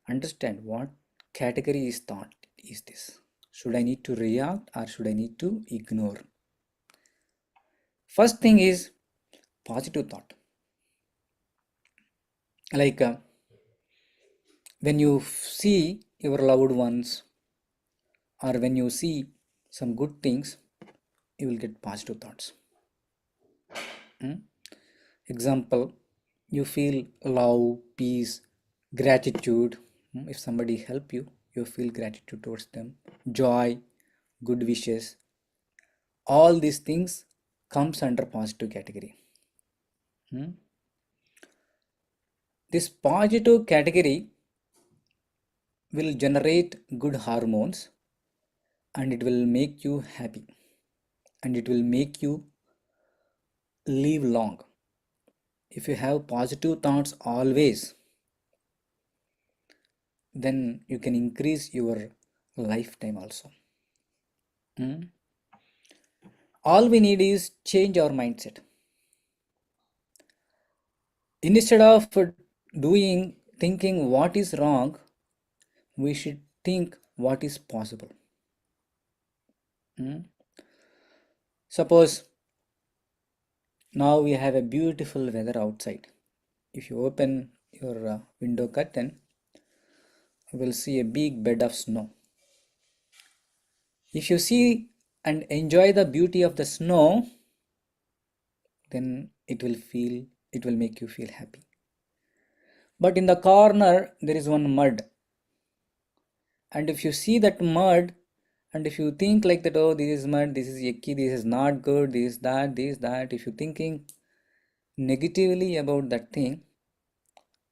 understand what category is thought is this. Should I need to react or should I need to ignore? First thing is positive thought. Like when you see your loved ones or when you see some good things, you will get positive thoughts. Example, you feel love, peace, gratitude. If somebody help you, you feel gratitude towards them, joy, good wishes. All these things comes under positive category. This positive category will generate good hormones and it will make you happy and it will make you live long. If you have positive thoughts always, then you can increase your lifetime also. All we need is change our mindset. Instead of thinking what is wrong, we should think what is possible. Suppose now we have a beautiful weather outside. If you open your window curtain, you will see a big bed of snow. If you see and enjoy the beauty of the snow, then it will make you feel happy. But in the corner there is one mud, and if you see that mud and if you think like that, oh, this is mud, this is yucky, this is not good, this, that, if you're thinking negatively about that thing,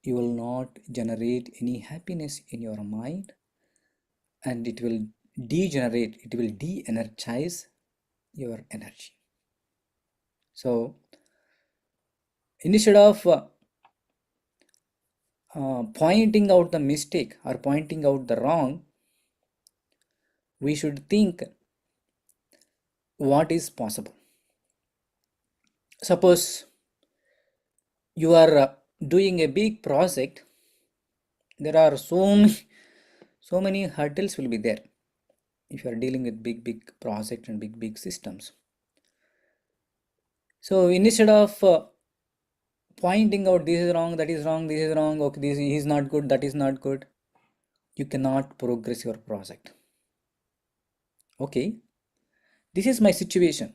you will not generate any happiness in your mind and it will degenerate, it will de-energize your energy. So instead of pointing out the mistake or pointing out the wrong, we should think what is possible. Suppose you are doing a big project, there are so many hurdles will be there if you are dealing with big project and big systems. So instead of pointing out this is wrong, that is wrong, this is wrong, okay, this is not good, that is not good, you cannot progress your project. Okay, this is my situation,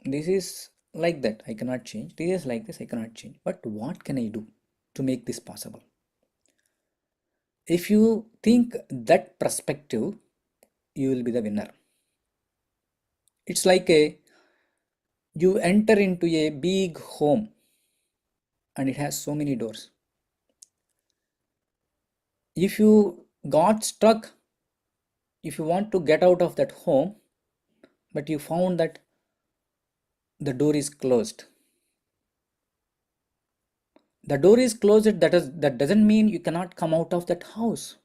this is like that, I cannot change, this is like this, I cannot change, but what can I do to make this possible? If you think that perspective, you will be the winner. It's like you enter into a big home and it has so many doors. If you got stuck, if you want to get out of that home, but you found that the door is closed. The door is closed, that doesn't mean you cannot come out of that house.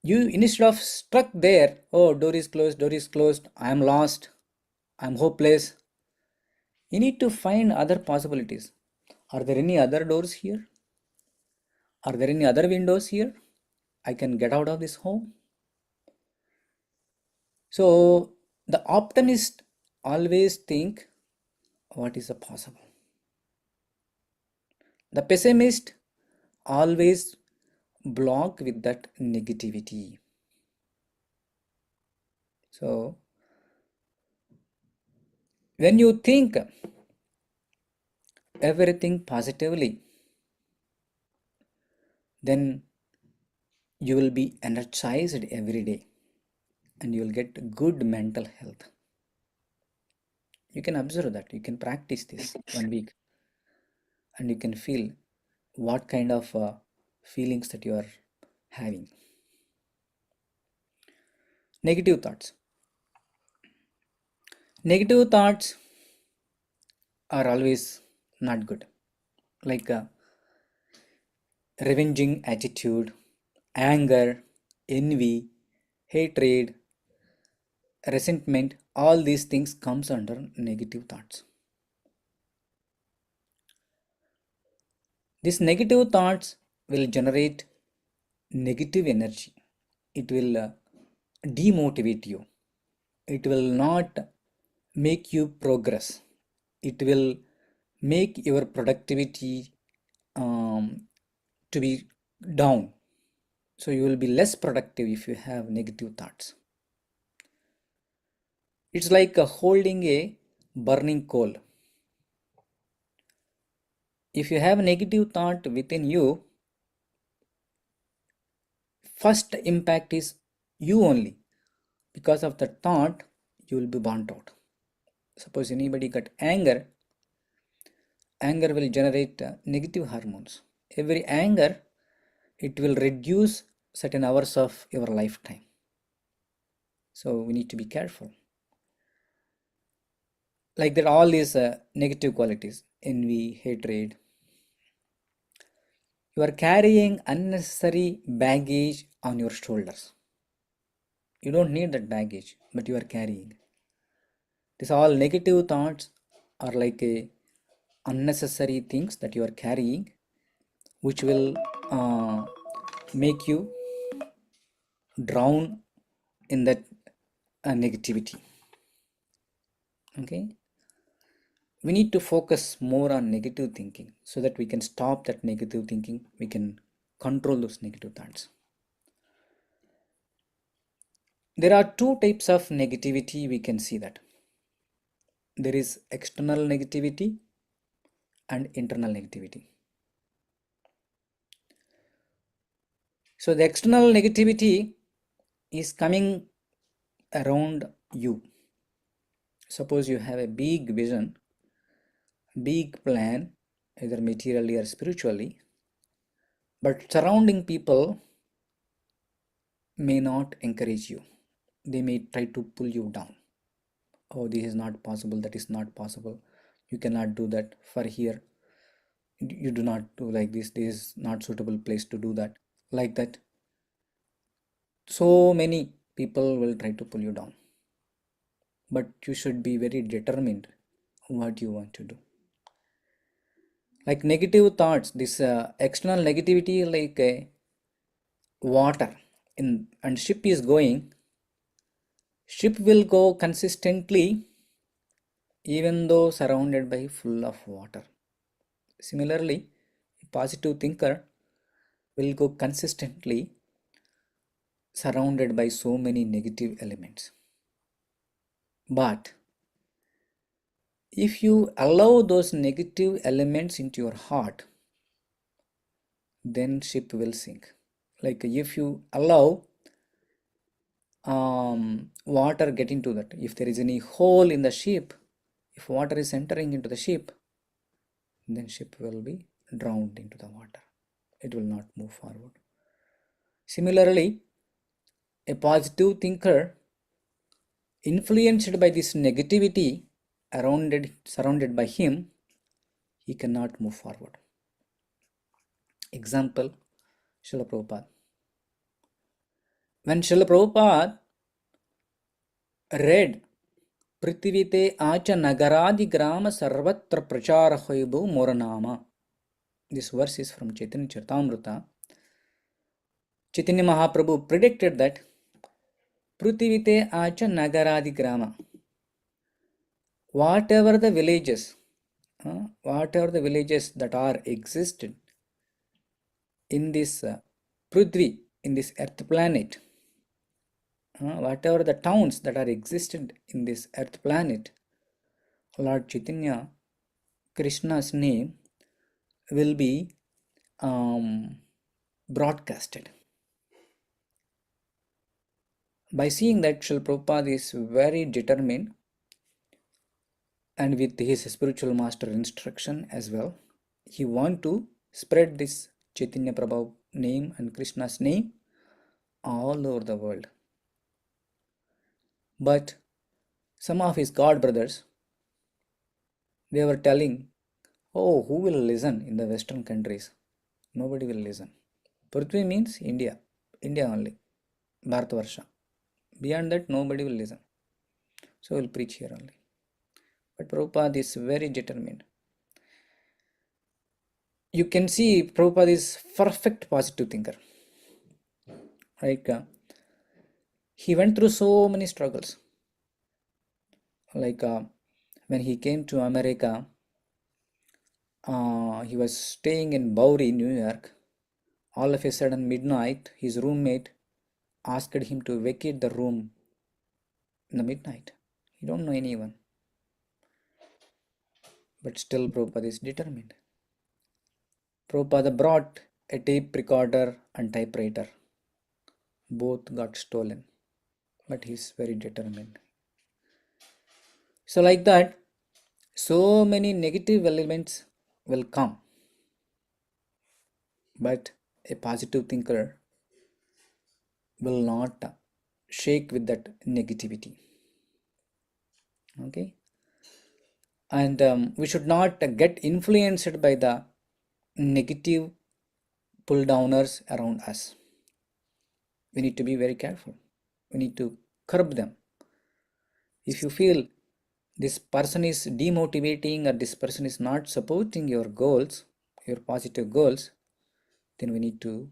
You, instead of stuck there, oh, door is closed, I am lost, I am hopeless, you need to find other possibilities. Are there any other doors here? Are there any other windows here? I can get out of this home. So the optimist always think what is possible. The pessimist always block with that negativity. So when you think everything positively, then you will be energized every day and you will get good mental health. You can observe that, you can practice this 1 week and you can feel what kind of feelings that you are having. Negative thoughts. Negative thoughts are always not good, like revenging attitude, anger, envy, hatred, resentment, all these things comes under negative thoughts. These negative thoughts will generate negative energy. It will demotivate you. It will not make you progress. It will make your productivity to be down. So you will be less productive if you have negative thoughts. It's like holding a burning coal. If you have a negative thought within you, first impact is you only. Because of the thought, you will be burnt out. Suppose anybody got anger, anger will generate negative hormones. Every anger, it will reduce certain hours of your lifetime. So we need to be careful. Like that, all these negative qualities, envy, hatred. You are carrying unnecessary baggage on your shoulders. You don't need that baggage, but you are carrying. These all negative thoughts are like a unnecessary things that you are carrying, which will make you drown in that negativity. Okay, we need to focus more on negative thinking so that we can stop that negative thinking. We can control those negative thoughts. There are two types of negativity. We can see that there is external negativity and internal negativity. So the external negativity is coming around you. Suppose you have a big vision, big plan, either materially or spiritually, but surrounding people may not encourage you. They may try to pull you down. Oh, this is not possible, that is not possible. You cannot do that for here. You do not do like this. This is not suitable place to do that. Like that. So many people will try to pull you down. But you should be very determined what you want to do. Like negative thoughts, this external negativity, like water in and ship is going, ship will go consistently even though surrounded by full of water. Similarly, a positive thinker will go consistently surrounded by so many negative elements. But if you allow those negative elements into your heart, then ship will sink. Like if you allow water get into that, if there is any hole in the ship, if water is entering into the ship, then ship will be drowned into the water. It will not move forward. Similarly, a positive thinker influenced by this negativity surrounded by him, he cannot move forward. Example, Srila Prabhupada. When Srila Prabhupada read Prithivite Acha Nagaradi Grama Sarvatra Prachara Hoibu Moranama, this verse is from Chaitanya Charitamrita. Chaitanya Mahaprabhu predicted that Prithivite Acha Nagaradi Grama, whatever the villages that are existed in this Prithvi, in this earth planet, whatever the towns that are existed in this earth planet, Lord Chaitanya, Krishna's name will be broadcasted. By seeing that, Srila Prabhupada is very determined, and with his spiritual master instruction as well, he want to spread this Chaitanya Prabhu name and Krishna's name all over the world. But some of his god brothers, they were telling, oh, who will listen in the Western countries? Nobody will listen. Prithvi means India only, Bharatvarsha. Beyond that, nobody will listen. So we'll preach here only. But Prabhupada is very determined. you can see Prabhupada is perfect positive thinker. Like he went through so many struggles. Like when he came to America, he was staying in Bowery, New York. All of a sudden, midnight, his roommate asked him to vacate the room in the midnight. He don't know anyone, but still Prabhupada is determined. Prabhupada brought a tape recorder and typewriter. Both got stolen, but he's very determined. So like that, so many negative elements will come, but a positive thinker will not shake with that negativity. Okay, and we should not get influenced by the negative pull downers around us. We need to be very careful. We need to curb them. If you feel this person is demotivating or this person is not supporting your goals, your positive goals, then we need to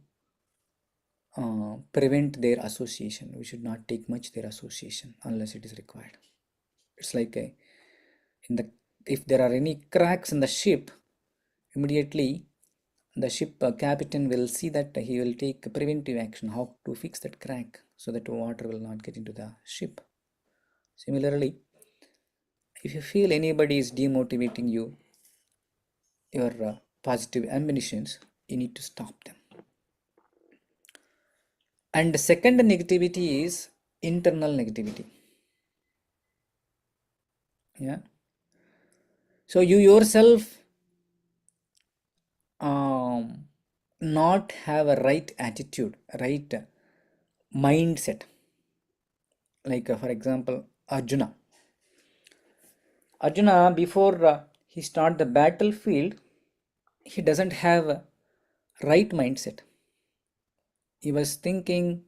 prevent their association. We should not take much their association unless it is required. It's like in the if there are any cracks in the ship, immediately the ship captain will see that he will take preventive action how to fix that crack so that water will not get into the ship. Similarly, if you feel anybody is demotivating you, your positive ambitions, you need to stop them. And the second negativity is internal negativity. Yeah. So you yourself not have a right attitude, right mindset. Like for example, Arjuna. Arjuna, before he start the battlefield, he doesn't have a right mindset. He was thinking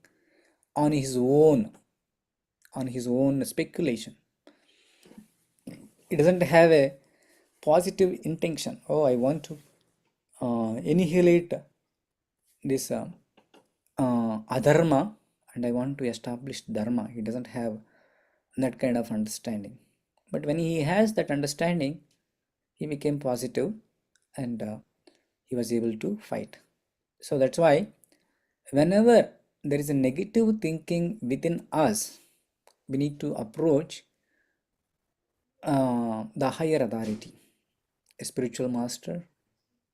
on his own speculation. He doesn't have a positive intention. Oh, I want to annihilate this adharma and I want to establish dharma. He doesn't have that kind of understanding. But when he has that understanding, he became positive and he was able to fight. So that's why whenever there is a negative thinking within us, we need to approach the higher authority, a spiritual master,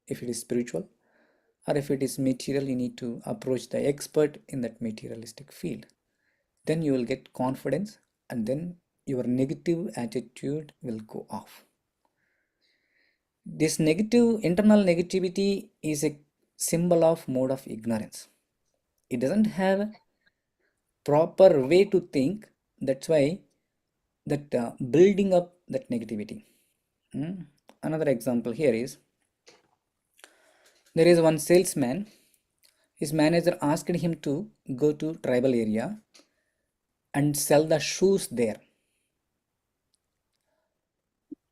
if it is spiritual, or if it is material, you need to approach the expert in that materialistic field. Then you will get confidence and then your negative attitude will go off. This negative internal negativity is a symbol of mode of ignorance. It doesn't have a proper way to think. That's why that building up that negativity. Another example here is there is one salesman. His manager asked him to go to tribal area and sell the shoes there.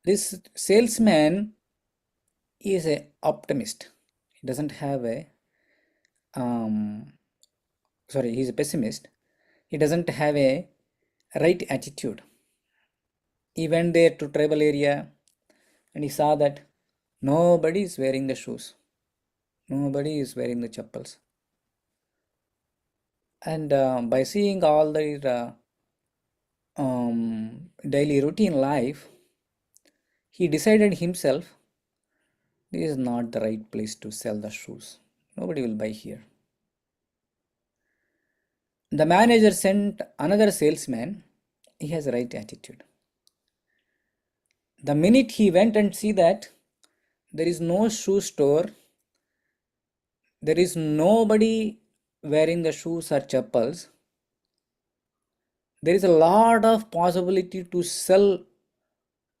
This salesman is a optimist. He doesn't have a he's a pessimist. He doesn't have a right attitude. He went there to tribal area and he saw that nobody is wearing the shoes. Nobody is wearing the chappals. And by seeing all their daily routine life, he decided himself, this is not the right place to sell the shoes. Nobody will buy here. The manager sent another salesman. He has a right attitude. The minute he went and see that there is no shoe store, there is nobody wearing the shoes or chappals, there is a lot of possibility to sell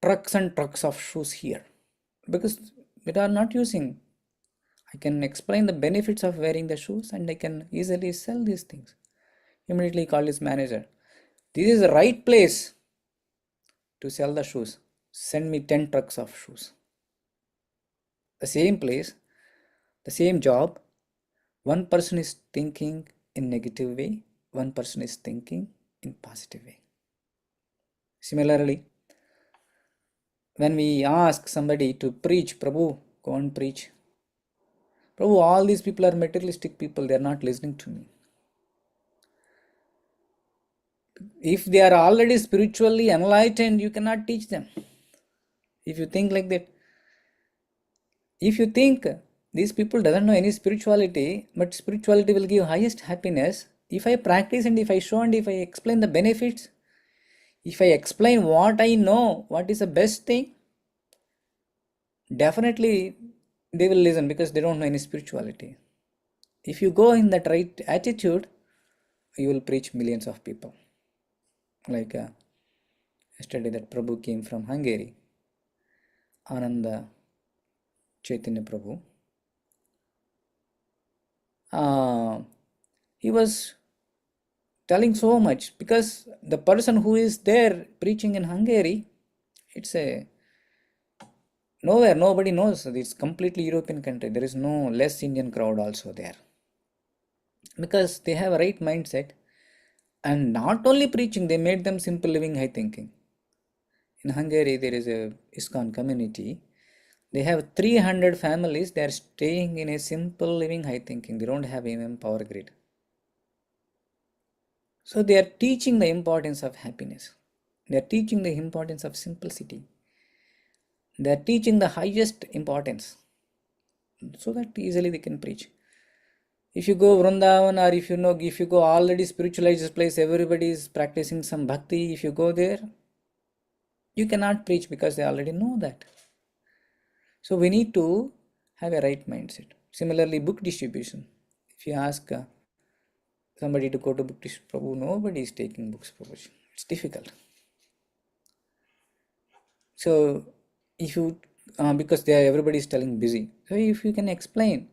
trucks and trucks of shoes here because we are not using. I can explain the benefits of wearing the shoes and I can easily sell these things. Immediately called his manager. This is the right place to sell the shoes. Send me 10 trucks of shoes. The same place, The same job, one person is thinking in negative way, one person is thinking in positive way. Similarly, when we ask somebody to preach, Prabhu, go and preach. Prabhu, all these people are materialistic people, they are not listening to me. If they are already spiritually enlightened, you cannot teach them. If you think like that, if you think these people doesn't know any spirituality, but spirituality will give highest happiness, if I practice and if I show and if I explain the benefits, if I explain what I know, what is the best thing, definitely they will listen because they don't know any spirituality. If you go in that right attitude, you will preach millions of people. Like yesterday that Prabhu came from Hungary, Ananda Chaitanya Prabhu. He was telling so much because the person who is there preaching in Hungary, it's a nowhere, nobody knows. It's completely European country. There is no less Indian crowd also there because they have a right mindset. And not only preaching, they made them simple living, high thinking. In Hungary, there is a ISKCON community. They have 300 families. They are staying in a simple living, high thinking. They don't have even power grid. So they are teaching the importance of happiness. They are teaching the importance of simplicity. They are teaching the highest importance so that easily they can preach. If you go Vrindavan or if you go already spiritualized place, everybody is practicing some bhakti. If you go there, you cannot preach because they already know that. So we need to have a right mindset. Similarly, book distribution. If you ask somebody to go to book distribution, Prabhu, nobody is taking books, Prabhu. It's difficult. So if you because everybody is telling busy. So if you can explain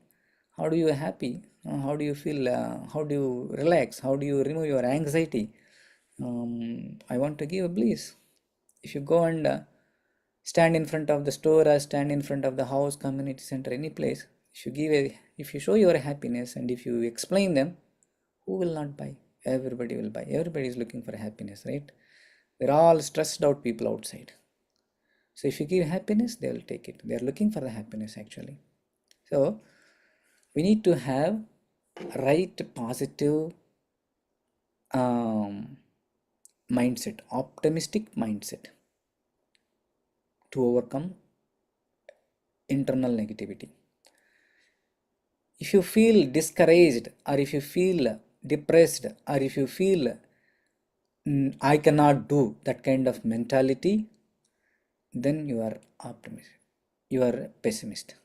how do you happy, how do you feel, how do you relax, how do you remove your anxiety, I want to give a bliss. If you go and stand in front of the store or stand in front of the house, community center, any place, if you show your happiness and if you explain them, who will not buy? Everybody will buy. Everybody is looking for happiness, right? They're all stressed out people outside. So if you give happiness, they will take it. They are looking for the happiness actually. So we need to have right positive mindset, optimistic mindset to overcome internal negativity. If you feel discouraged or if you feel depressed or if you feel I cannot do that kind of mentality, then you are optimist, you are pessimist.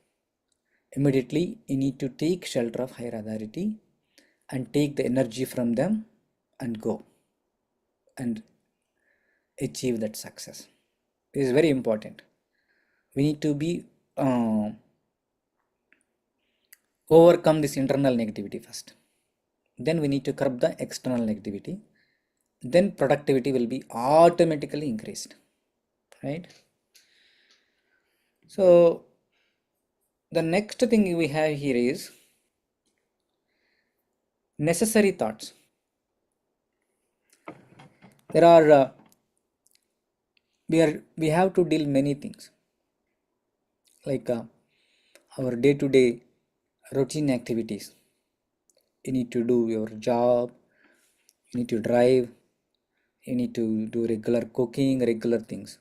Immediately you need to take shelter of higher authority and take the energy from them and go and achieve that success. This is very important. We need to be overcome this internal negativity first. Then we need to curb the external negativity. Then productivity will be automatically increased, right? So the next thing we have here is necessary thoughts. There are we have to deal many things like our day-to-day routine activities. You need to do your job, you need to drive, you need to do regular cooking, regular things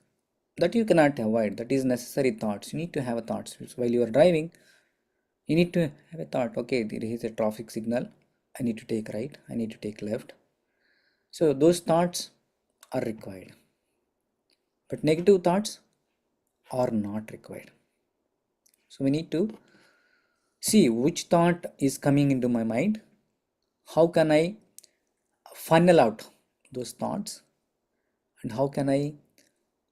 that you cannot avoid. That is necessary thoughts. You need to have thoughts. So while you are driving, you need to have a thought, okay, there is a traffic signal, I need to take right, I need to take left. So those thoughts are required, but negative thoughts are not required. So we need to see which thought is coming into my mind, how can I funnel out those thoughts, and how can I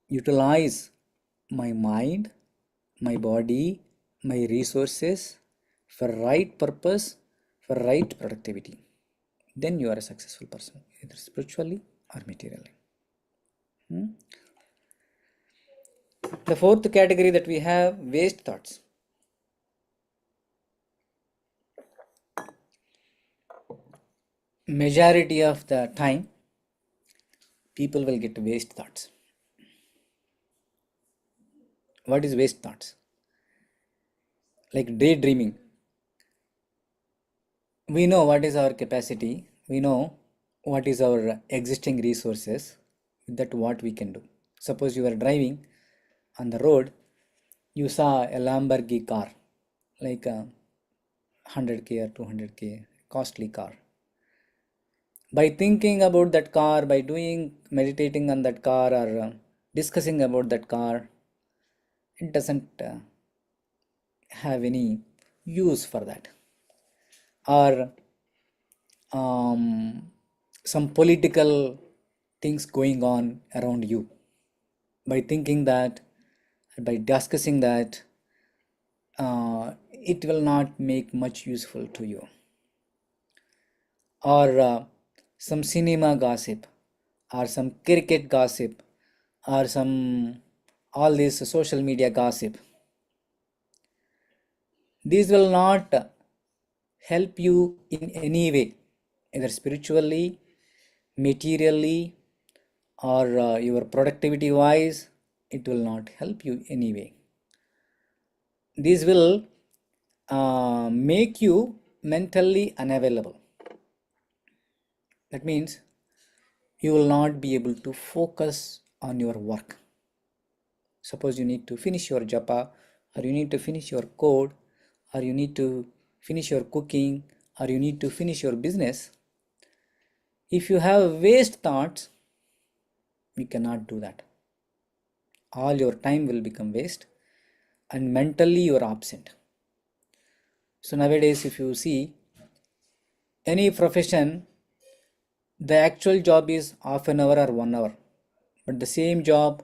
utilize my mind, my body, my resources for right purpose, for right productivity. Then you are a successful person, either spiritually or materially. The fourth category that we have, waste thoughts. majority of the time people will get waste thoughts. What is waste thoughts? Like daydreaming. We know what is our capacity, we know what is our existing resources, that what we can do. Suppose you are driving on the road, you saw a Lamborghini car, like a 100k or 200k costly car. By thinking about that car, by doing meditating on that car, or discussing about that car, it doesn't have any use for that. Or some political things going on around you. By thinking that, by discussing that, it will not make much useful to you. Or some cinema gossip, or some cricket gossip, or some all this social media gossip. These will not help you in any way, either spiritually, materially, or your productivity wise. It will not help you anyway. These will make you mentally unavailable. That means you will not be able to focus on your work. Suppose you need to finish your japa, or you need to finish your code, or you need to finish your cooking, or you need to finish your business. If you have waste thoughts, you cannot do that. All your time will become waste, and mentally you are absent. So nowadays, if you see any profession, the actual job is half an hour or 1 hour, but the same job,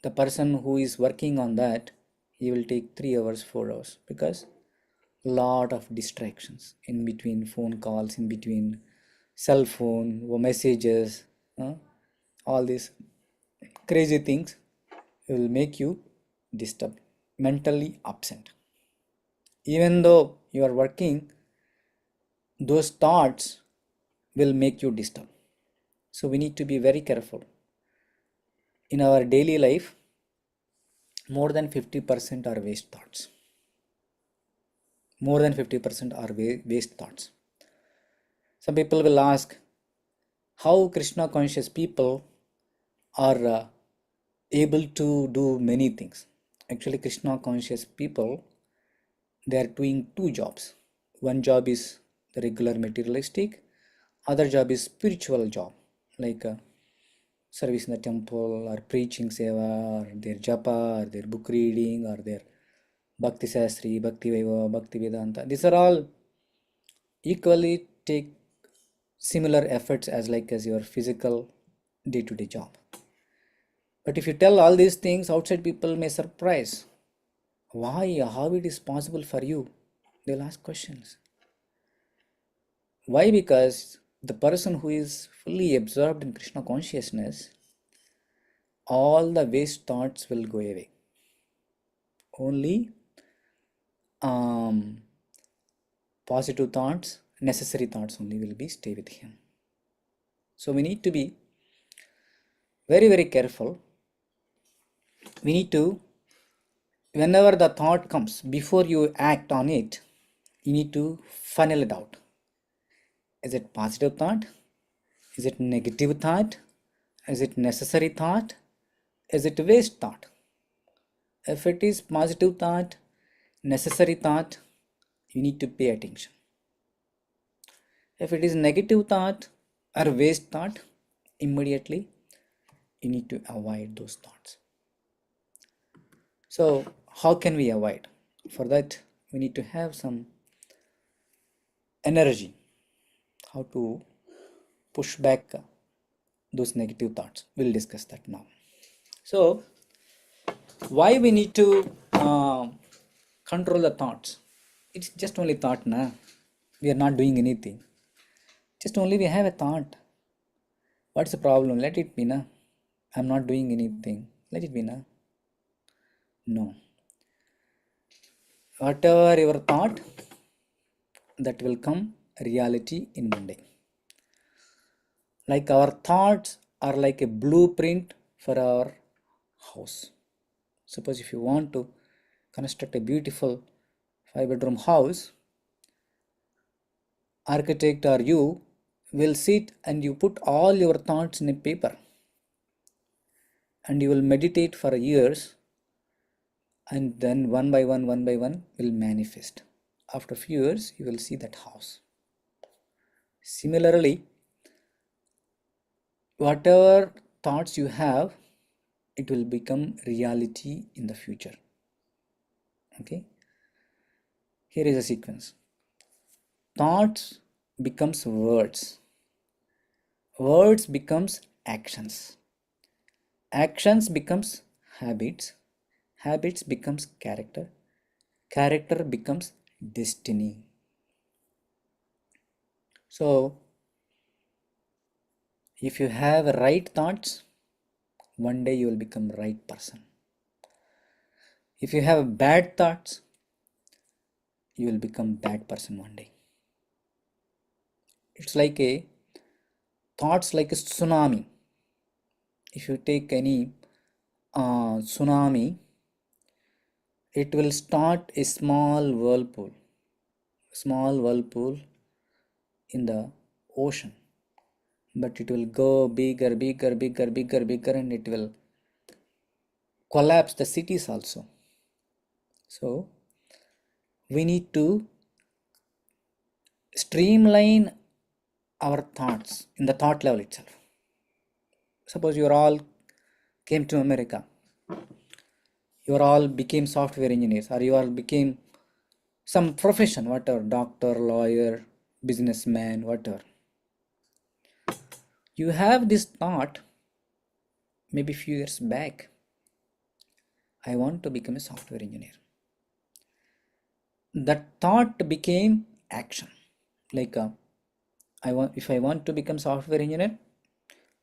the person who is working on that, he will take 3 hours, 4 hours, because lot of distractions in between, phone calls, in between cell phone or messages, all these crazy things will make you disturbed, mentally absent. Even though you are working, those thoughts will make you disturbed. So we need to be very careful. In our daily life, more than 50% are waste thoughts. More than 50% are waste thoughts. Some people will ask how Krishna conscious people are able to do many things. Actually, Krishna conscious people, they are doing two jobs. One job is the regular materialistic, other job is spiritual job, like service in the temple, or preaching seva, or their japa, or their book reading, or their bhakti sastri, bhakti vaiva, bhakti vedanta. These are all equally take similar efforts as your physical day-to-day job. But if you tell all these things, outside people may surprise. Why? How it is possible for you? They'll ask questions. Why? Because the person who is fully absorbed in Krishna consciousness, all the waste thoughts will go away. Only positive thoughts, necessary thoughts only will be stay with him. So we need to be very, very careful. We need to, whenever the thought comes, before you act on it, you need to funnel it out. Is it positive thought? Is it negative thought? Is it necessary thought? Is it waste thought? If it is positive thought, necessary thought, you need to pay attention. If it is negative thought or waste thought, immediately you need to avoid those thoughts. So how can we avoid? For that, we need to have some energy. How to push back those negative thoughts. We'll discuss that now. So why we need to control the thoughts? It's just only thought, na? We are not doing anything. Just only we have a thought. What's the problem? Let it be, na? I'm not doing anything. Let it be, na? No. Whatever your thought, that will come reality in one day. Like our thoughts are like a blueprint for our house. Suppose if you want to construct a beautiful 5-bedroom house, architect or you will sit and you put all your thoughts in a paper and you will meditate for years, and then one by one will manifest. After a few years you will see that house. Similarly, whatever thoughts you have, it will become reality in the future. Okay, here is a sequence. Thoughts becomes words, words becomes actions, actions becomes habits, habits becomes character, character becomes destiny. So if you have right thoughts, one day you will become right person. If you have bad thoughts, you will become bad person one day. It's like a thoughts like a tsunami. If you take any tsunami, it will start a small whirlpool in the ocean, but it will go bigger, bigger, bigger, bigger, bigger, and it will collapse the cities also. So we need to streamline our thoughts in the thought level itself. Suppose you all came to America, you all became software engineers, or you all became some profession, whatever, doctor, lawyer, businessman, whatever. You have this thought maybe few years back, I want to become a software engineer. That thought became action. Like if I want to become software engineer,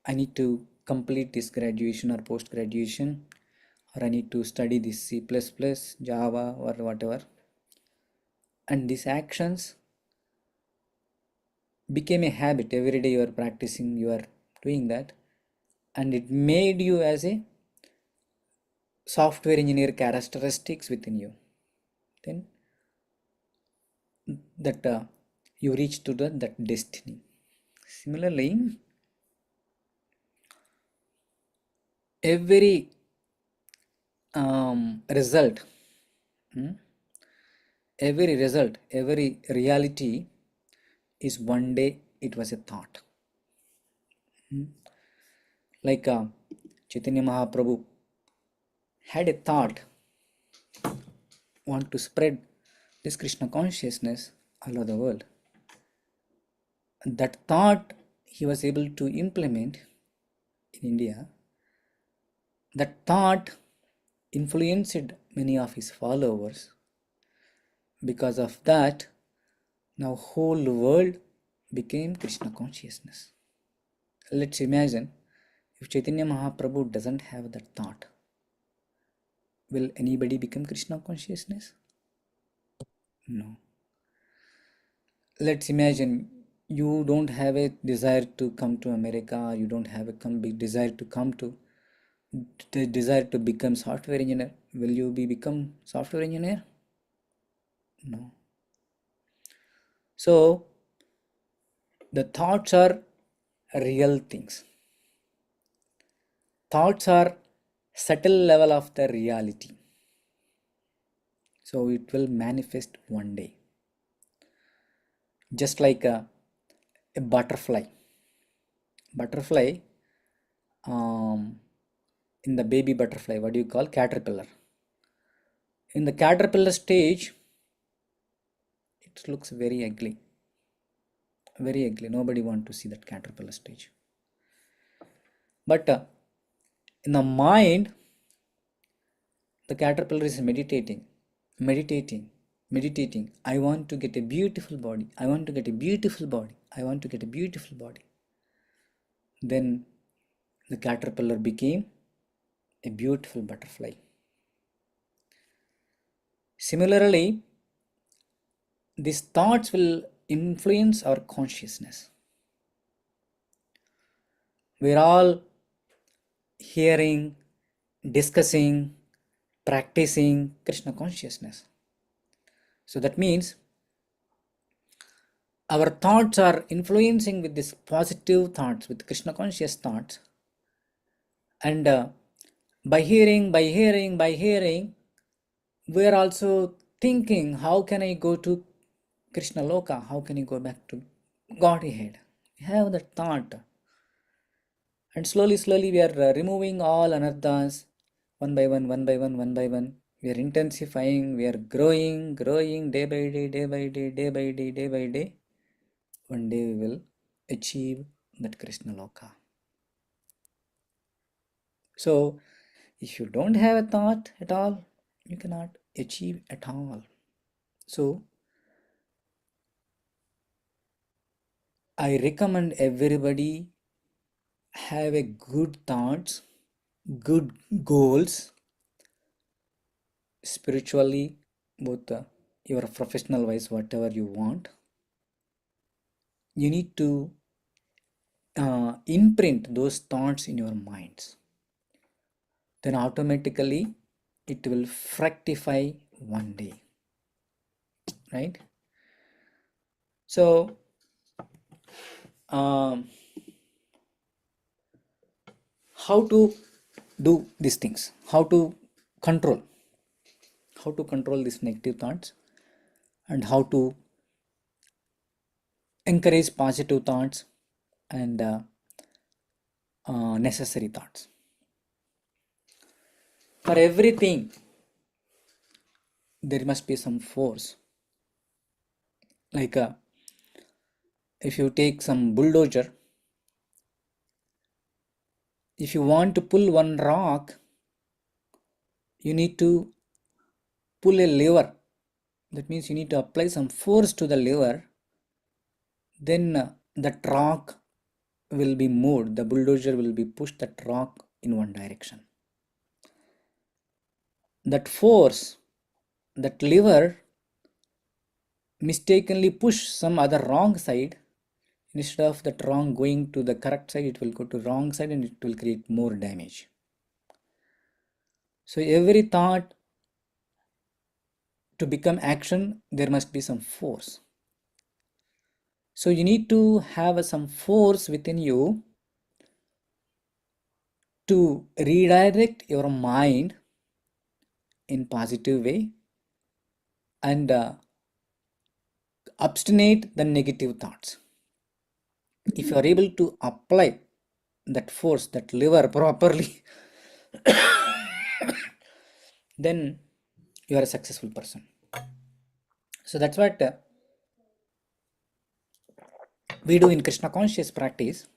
I need to complete this graduation or post graduation, or I need to study this C++, Java, or whatever. And these actions became a habit. Every day you are practicing, you are doing that, and it made you as a software engineer characteristics within you. Then that you reach to that destiny. Similarly, every result, every reality is one day it was a thought. Like Chaitanya Mahaprabhu had a thought, want to spread this Krishna consciousness all over the world. That thought he was able to implement in India. That thought influenced many of his followers. Because of that, now whole world became Krishna consciousness. Let's imagine if Chaitanya Mahaprabhu doesn't have that thought, will anybody become Krishna consciousness? No. Let's imagine you don't have a desire to come to America, you don't have a big desire to come to the desire to become software engineer. Will you become software engineer? No. So the thoughts are real things. Thoughts are subtle level of the reality. So it will manifest one day. Just like a butterfly. Butterfly, in the baby butterfly, what do you call? Caterpillar. In the caterpillar stage, it looks very ugly. Very ugly. Nobody want to see that caterpillar stage. But in the mind, the caterpillar is meditating. I want to get a beautiful body. I want to get a beautiful body. I want to get a beautiful body. Then the caterpillar became a beautiful butterfly. Similarly, these thoughts will influence our consciousness. We're all hearing, discussing, practicing Krishna consciousness. So that means our thoughts are influencing with these positive thoughts, with Krishna conscious thoughts. And by hearing, we are also thinking, how can I go to Krishna Loka? How can I go back to Godhead? We have that thought. And slowly, we are removing all anarthas one by one, one by one, one by one. We are intensifying, we are growing day by day, day by day, day by day, day by day. One day we will achieve that Krishna Loka. So, if you don't have a thought at all, you cannot achieve at all. So, I recommend everybody have a good thoughts, good goals, spiritually, both your professional wise, whatever you want. You need to imprint those thoughts in your minds. Then automatically it will fructify one day, right? So, how to do these things? Control? How to control these negative thoughts, and how to encourage positive thoughts and necessary thoughts. For everything, there must be some force. Like if you take some bulldozer, if you want to pull one rock, you need to pull a lever. That means you need to apply some force to the lever. Then that rock will be moved. The bulldozer will be pushed that rock in one direction. That force, that lever mistakenly push some other wrong side. Instead of that wrong going to the correct side, it will go to wrong side and it will create more damage. So every thought to become action, there must be some force. So you need to have some force within you to redirect your mind in positive way and abstinate the negative thoughts. If you are able to apply that force, that lever properly, then you are a successful person. So that's what we do in Krishna conscious practice.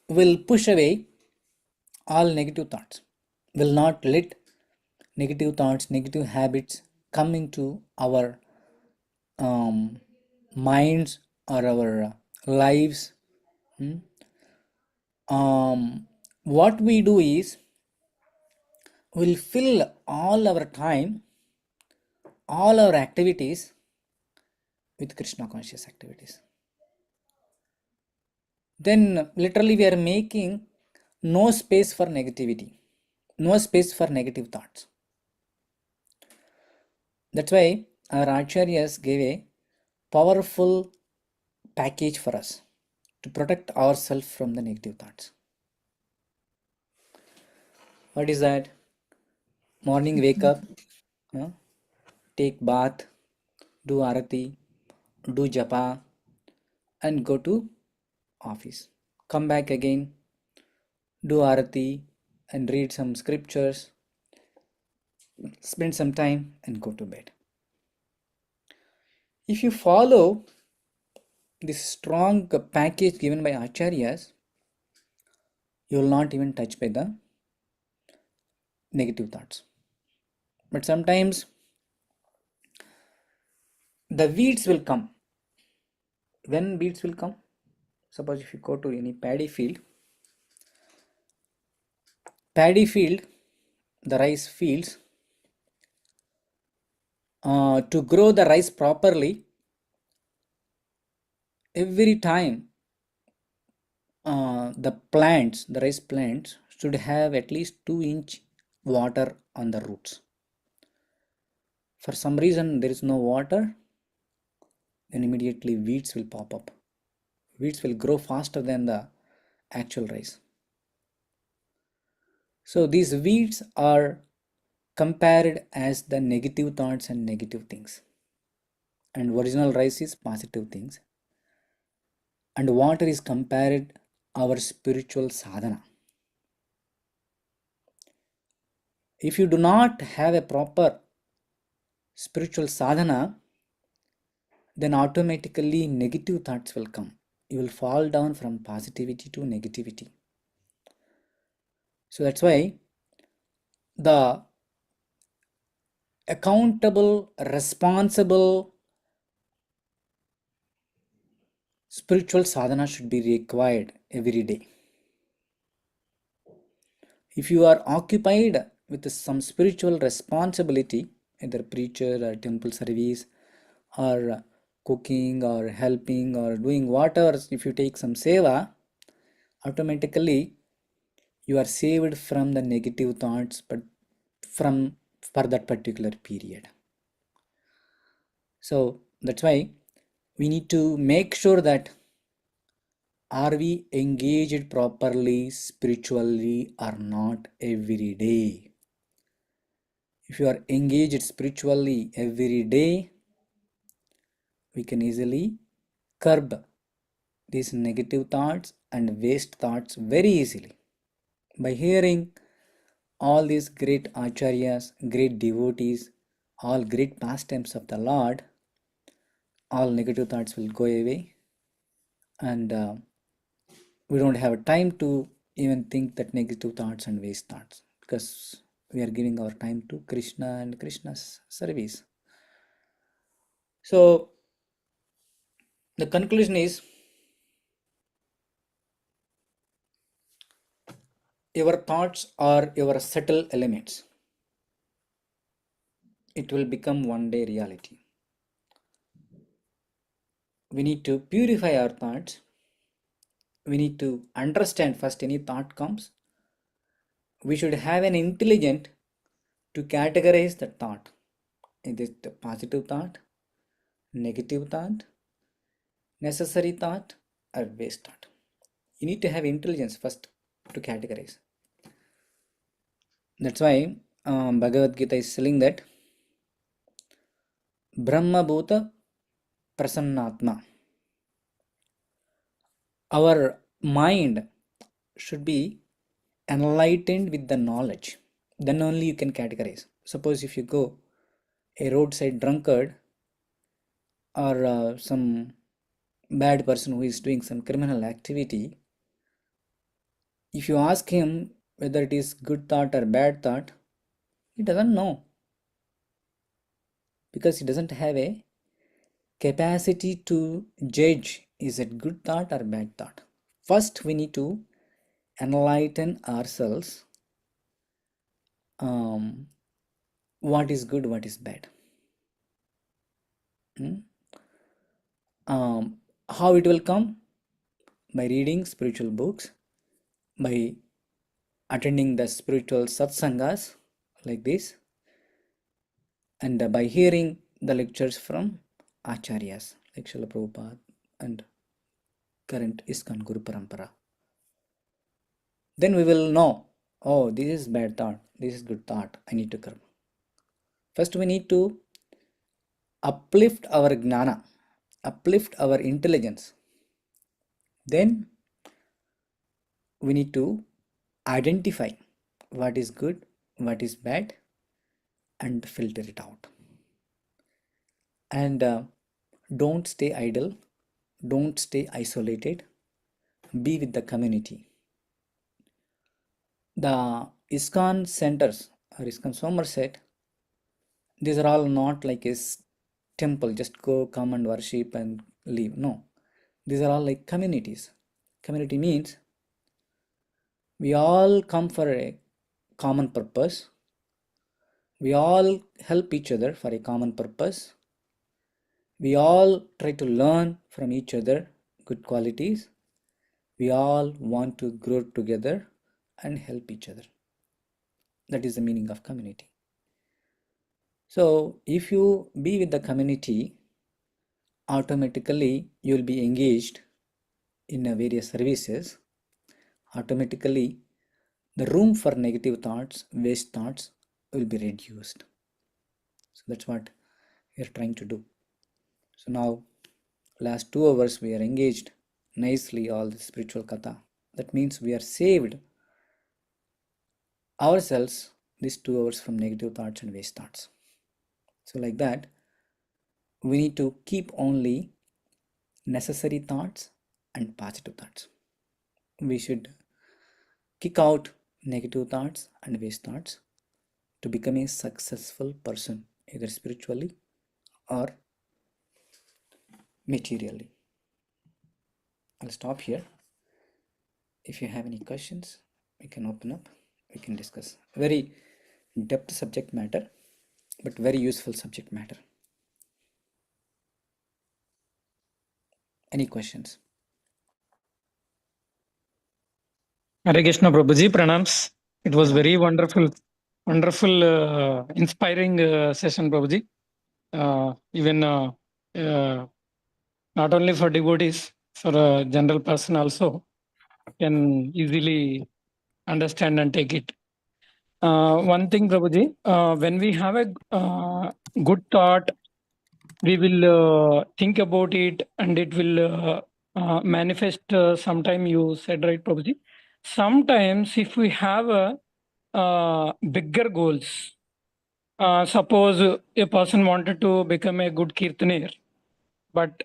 Will push away all negative thoughts, will not let negative thoughts, negative habits come into our minds or our lives. What we do is we'll fill all our time, all our activities with Krishna conscious activities. Then literally we are making no space for negativity, no space for negative thoughts. That's why our acharyas gave a powerful package for us to protect ourselves from the negative thoughts. What is that? Morning, wake up, take bath, do arati, do japa, and go to office. Come back again, do arati, and read some scriptures, spend some time, and go to bed. If you follow this strong package given by acharyas, you will not even touch by the negative thoughts. But sometimes the weeds will come. When weeds will come? Suppose if you go to any paddy field, the rice fields, to grow the rice properly, every time the rice plants should have at least 2-inch water on the roots. For some reason there is no water, then immediately weeds will pop up. Weeds will grow faster than the actual rice. So these weeds are compared as the negative thoughts and negative things. And original rice is positive things. And water is compared our spiritual sadhana. If you do not have a proper spiritual sadhana, then automatically negative thoughts will come. You will fall down from positivity to negativity. So that's why the accountable, responsible spiritual sadhana should be required every day. If you are occupied with some spiritual responsibility, either preacher or temple service or cooking or helping or doing whatever, if you take some seva, automatically you are saved from the negative thoughts, but for that particular period. So that's why we need to make sure that are we engaged properly spiritually or not every day. If you are engaged spiritually every day, we can easily curb these negative thoughts and waste thoughts very easily. By hearing all these great acharyas, great devotees, all great pastimes of the Lord, all negative thoughts will go away, and we don't have time to even think that negative thoughts and waste thoughts, because we are giving our time to Krishna and Krishna's service. So the conclusion is, your thoughts are your subtle elements. It will become one day reality. We need to purify our thoughts. We need to understand first any thought comes. We should have an intelligence to categorize the thought. Is it a positive thought, negative thought, necessary thought, or waste thought? You need to have intelligence first to categorize. That's why Bhagavad Gita is telling that Brahma Bhuta Prasannatma. Our mind should be enlightened with the knowledge. Then only you can categorize. Suppose if you go a roadside drunkard or some bad person who is doing some criminal activity, if you ask him whether it is good thought or bad thought, he doesn't know, because he doesn't have a capacity to judge is it good thought or bad thought. First we need to enlighten ourselves, what is good, what is bad. How it will come? By reading spiritual books, by attending the spiritual satsangas like this, and by hearing the lectures from acharyas like Srila Prabhupada and current ISKCON Guru Parampara. Then we will know, oh, this is bad thought, this is good thought, I need to curb. First we need to uplift our gnana, uplift our intelligence. Then we need to identify what is good, what is bad, and filter it out. And don't stay idle, don't stay isolated, be with the community. The ISKCON centers or ISKCON Somerset, these are all not like a temple, just go, come and worship and leave. No, these are all like communities. Community means we all come for a common purpose. We all help each other for a common purpose. We all try to learn from each other good qualities, We all want to grow together and help each other. That is the meaning of community. So if you be with the community, automatically you will be engaged in various services. Automatically the room for negative thoughts, waste thoughts will be reduced. So that's what we are trying to do. So now last 2 hours we are engaged nicely all the spiritual katha. That means we are saved ourselves these 2 hours from negative thoughts and waste thoughts. So like that, we need to keep only necessary thoughts and positive thoughts. We should kick out negative thoughts and waste thoughts to become a successful person, either spiritually or materially. I'll stop here. If you have any questions, we can open up, we can discuss. Very depth subject matter, but very useful subject matter. Any questions? Hare Krishna Prabhuji, pranams. It was very wonderful, inspiring session, Prabhuji. Even not only for devotees, for a general person also can easily understand and take it. One thing, Prabhuji, when we have a good thought, we will think about it and it will manifest. Sometime you said, right, Prabhuji? Sometimes if we have bigger goals, suppose a person wanted to become a good kirtaner, but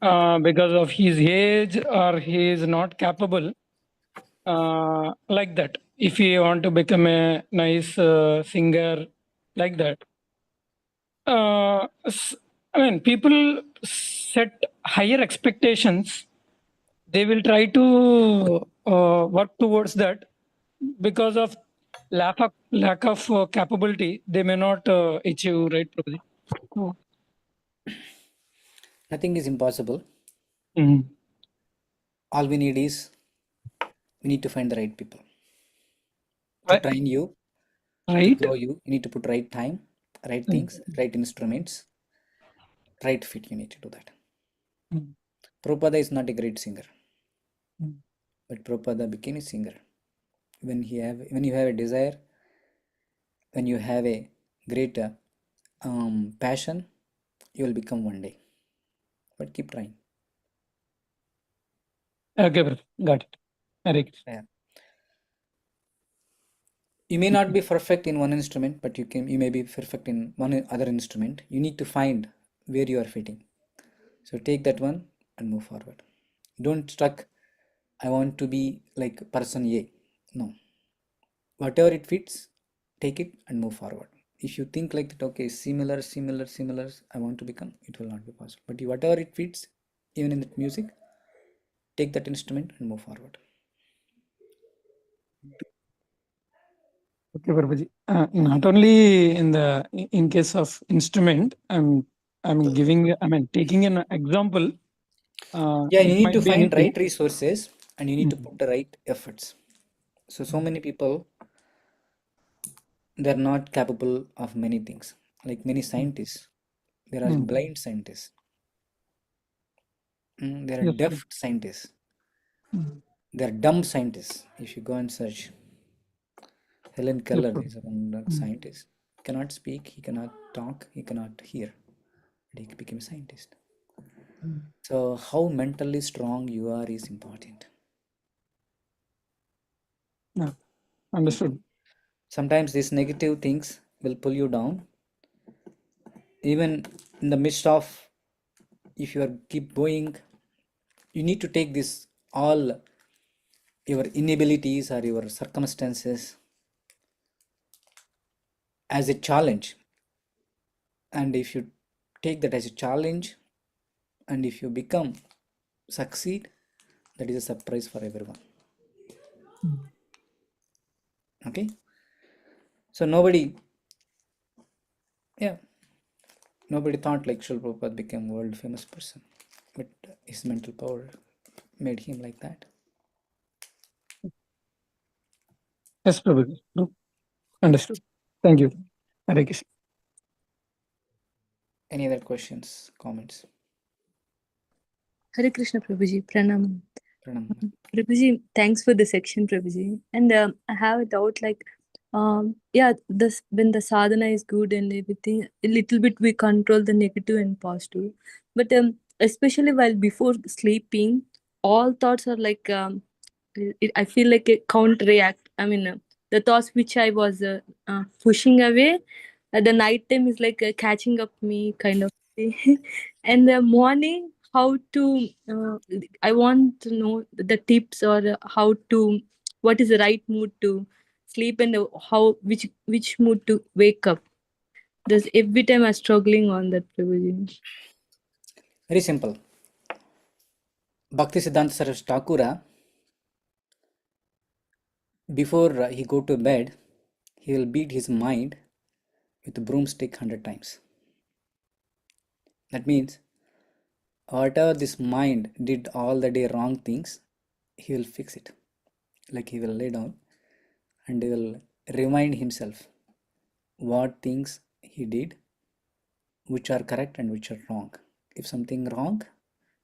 because of his age or he is not capable, like that. If he want to become a nice singer, like that. I mean, people set higher expectations. They will try to work towards that. Because of lack of capability, they may not achieve, right, Prabhuji? Oh. Nothing is impossible. Mhm. All we need is we need to find the right people to train you, to Right? grow you. You need to put right time, right things, right instruments, right fit. You need to do that. Mm. Prabhupada is not a great singer, Mm. but Prabhupada became a singer. When you have a desire, when you have a great passion, you will become one day. But keep trying. Okay, brother. Got it. Hare Krishna. Yeah. You may not be perfect in one instrument, but you may be perfect in one other instrument. You need to find where you are fitting. So take that one and move forward. Don't stuck. I want to be like person A. No. Whatever it fits, take it and move forward. If you think like that, okay, similar, I want to become, it will not be possible. But whatever it fits, even in that music, take that instrument and move forward. Okay, Prabhuji. Not only in case of instrument, I'm giving, I mean, taking an example. Yeah, you It need to might be find anything. right resources and you need to Mm. put the right efforts. So many people, they're not capable of many things. Like many Mm. scientists, there are Mm. blind scientists. There are Yes, deaf sir. scientists. Mm. There are dumb scientists. If you go and search, Helen Yes, Keller sir. is a Mm. scientist. He cannot speak, he cannot talk, he cannot hear. But he became a scientist. Mm. So how mentally strong you are is important. Yeah, understood. Sometimes these negative things will pull you down. Even in the midst of, if you are keep going, you need to take this all your inabilities or your circumstances as a challenge. And if you take that as a challenge, and if you become succeed, that is a surprise for everyone. Mm. Okay, so yeah, nobody thought like Srila Prabhupada became world famous person, but his mental power made him like that. Yes, Prabhuji. Understood. Thank you. Hare Krishna. Any other questions, comments? Hare Krishna Prabhuji, Pranam. Pranam. Prabhuji, thanks for the section, Prabhuji. And I have a doubt like, yeah, this when the sadhana is good and everything, a little bit we control the negative and positive. But especially while before sleeping, all thoughts are like, I feel like a counter react. I mean, the thoughts which I was pushing away, the night time is like catching up me kind of thing. And the morning, how to I want to know the tips or how to what is the right mood to sleep and how which mood to wake up. There's every time I'm struggling on that, Prabhuji. Very simple. Bhakti Siddhanta Saraswati Thakura, before he go to bed, he will beat his mind with a broomstick 100 times. That means whatever this mind did all the day wrong things, he will fix it. Like he will lay down and he will remind himself what things he did, which are correct and which are wrong. If something wrong,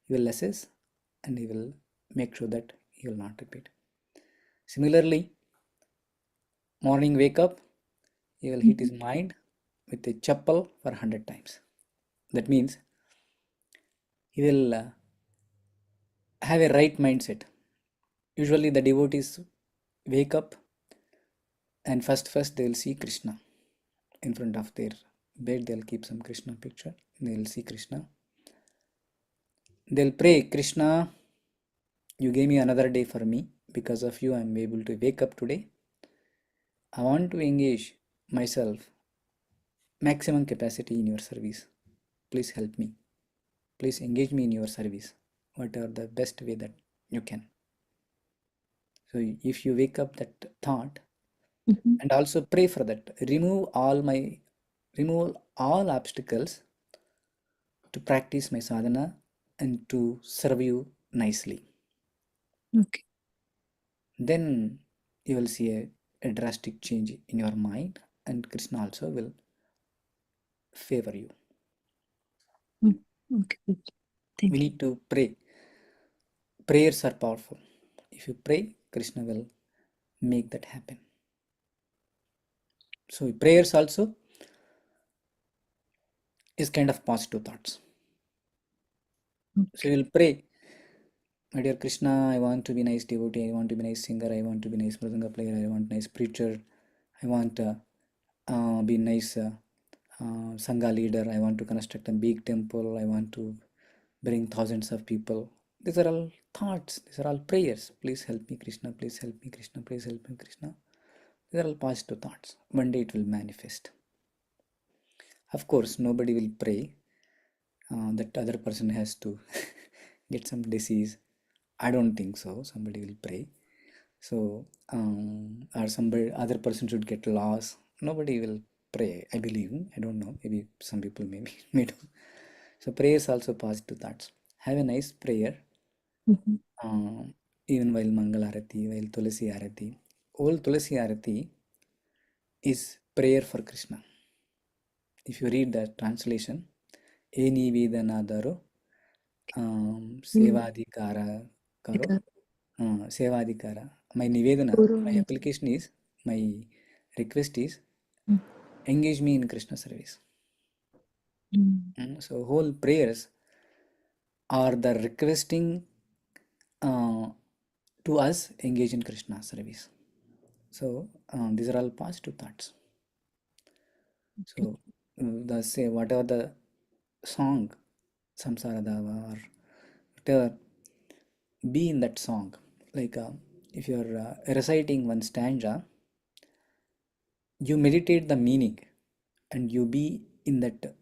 he will assess and he will make sure that he will not repeat. Similarly, morning wake up, he will hit his mind with a chappal for 100 times. That means he will have a right mindset. Usually the devotees wake up and first they will see Krishna in front of their bed. They'll keep some Krishna picture. They'll see Krishna. They'll pray, Krishna, you gave me another day for me. Because of you, I'm able to wake up today. I want to engage myself maximum capacity in your service. Please help me. Please engage me in your service. Whatever the best way that you can. So if you wake up that thought and also pray for that, remove all obstacles to practice my sadhana and to serve you nicely. Okay. Then you will see a drastic change in your mind, and Krishna also will favor you. Okay. Thank We you. need to pray. Prayers are powerful. If you pray, Krishna will make that happen. So prayers also is kind of positive thoughts. So you will pray, my dear Krishna, I want to be nice devotee, I want to be nice singer, I want to be nice mridanga player, I want nice preacher, I want to be nice Sangha leader, I want to construct a big temple, I want to bring thousands of people. These are all thoughts, these are all prayers. Please help me, Krishna, please help me, Krishna, please help me, Krishna. These are all positive thoughts. One day it will manifest. Of course, nobody will pray that other person has to get some disease. I don't think so. Somebody will pray. So, or somebody other person should get lost. Nobody will pray. I believe. I don't know. Maybe some people maybe may do. So prayers also positive thoughts. Have a nice prayer. Even while Mangal Arati, while Tulasi Arati. All Tulasi Arati is prayer for Krishna. If you read the translation, E Nivedanadaro Sevadikara Karo Sevadikara. My Nivedana, my application is, my request is engage me in Krishna service. So whole prayers are the requesting to us engage in Krishna service. So these are all positive thoughts. So the say whatever the song, Samsara Dava or whatever, be in that song. Like if you're reciting one stanza, you meditate the meaning and you be in that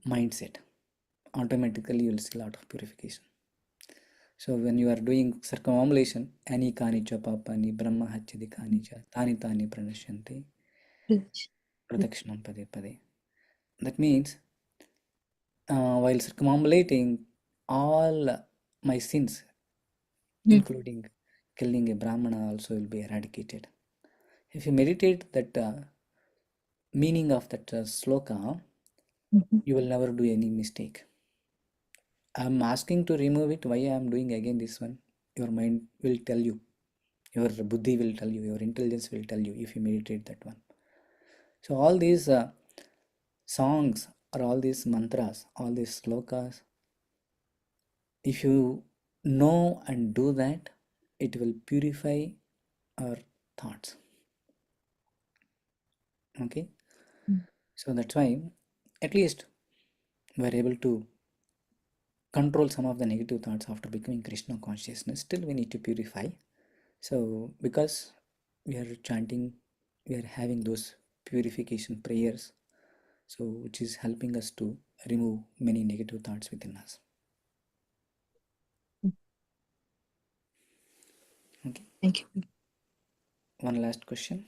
mindset. Automatically you'll see a lot of purification. So when you are doing circumambulation, ani kani cha papani brahma hachadi kani cha tani tani pranasyanti pradakshinam pade pade. That means while circumambulating, all my sins, including killing a brahmana, also will be eradicated. If you meditate that meaning of that sloka, you will never do any mistake. I'm asking to remove it. Why I'm doing again this one? Your mind will tell you. Your buddhi will tell you. Your intelligence will tell you if you meditate that one. So all these songs or all these mantras, all these slokas, if you know and do that, it will purify our thoughts. Okay, so that's why at least we are able to control some of the negative thoughts after becoming Krishna consciousness. Still, we need to purify. So, because we are chanting, we are having those purification prayers, so which is helping us to remove many negative thoughts within us. Okay. Thank you. One last question.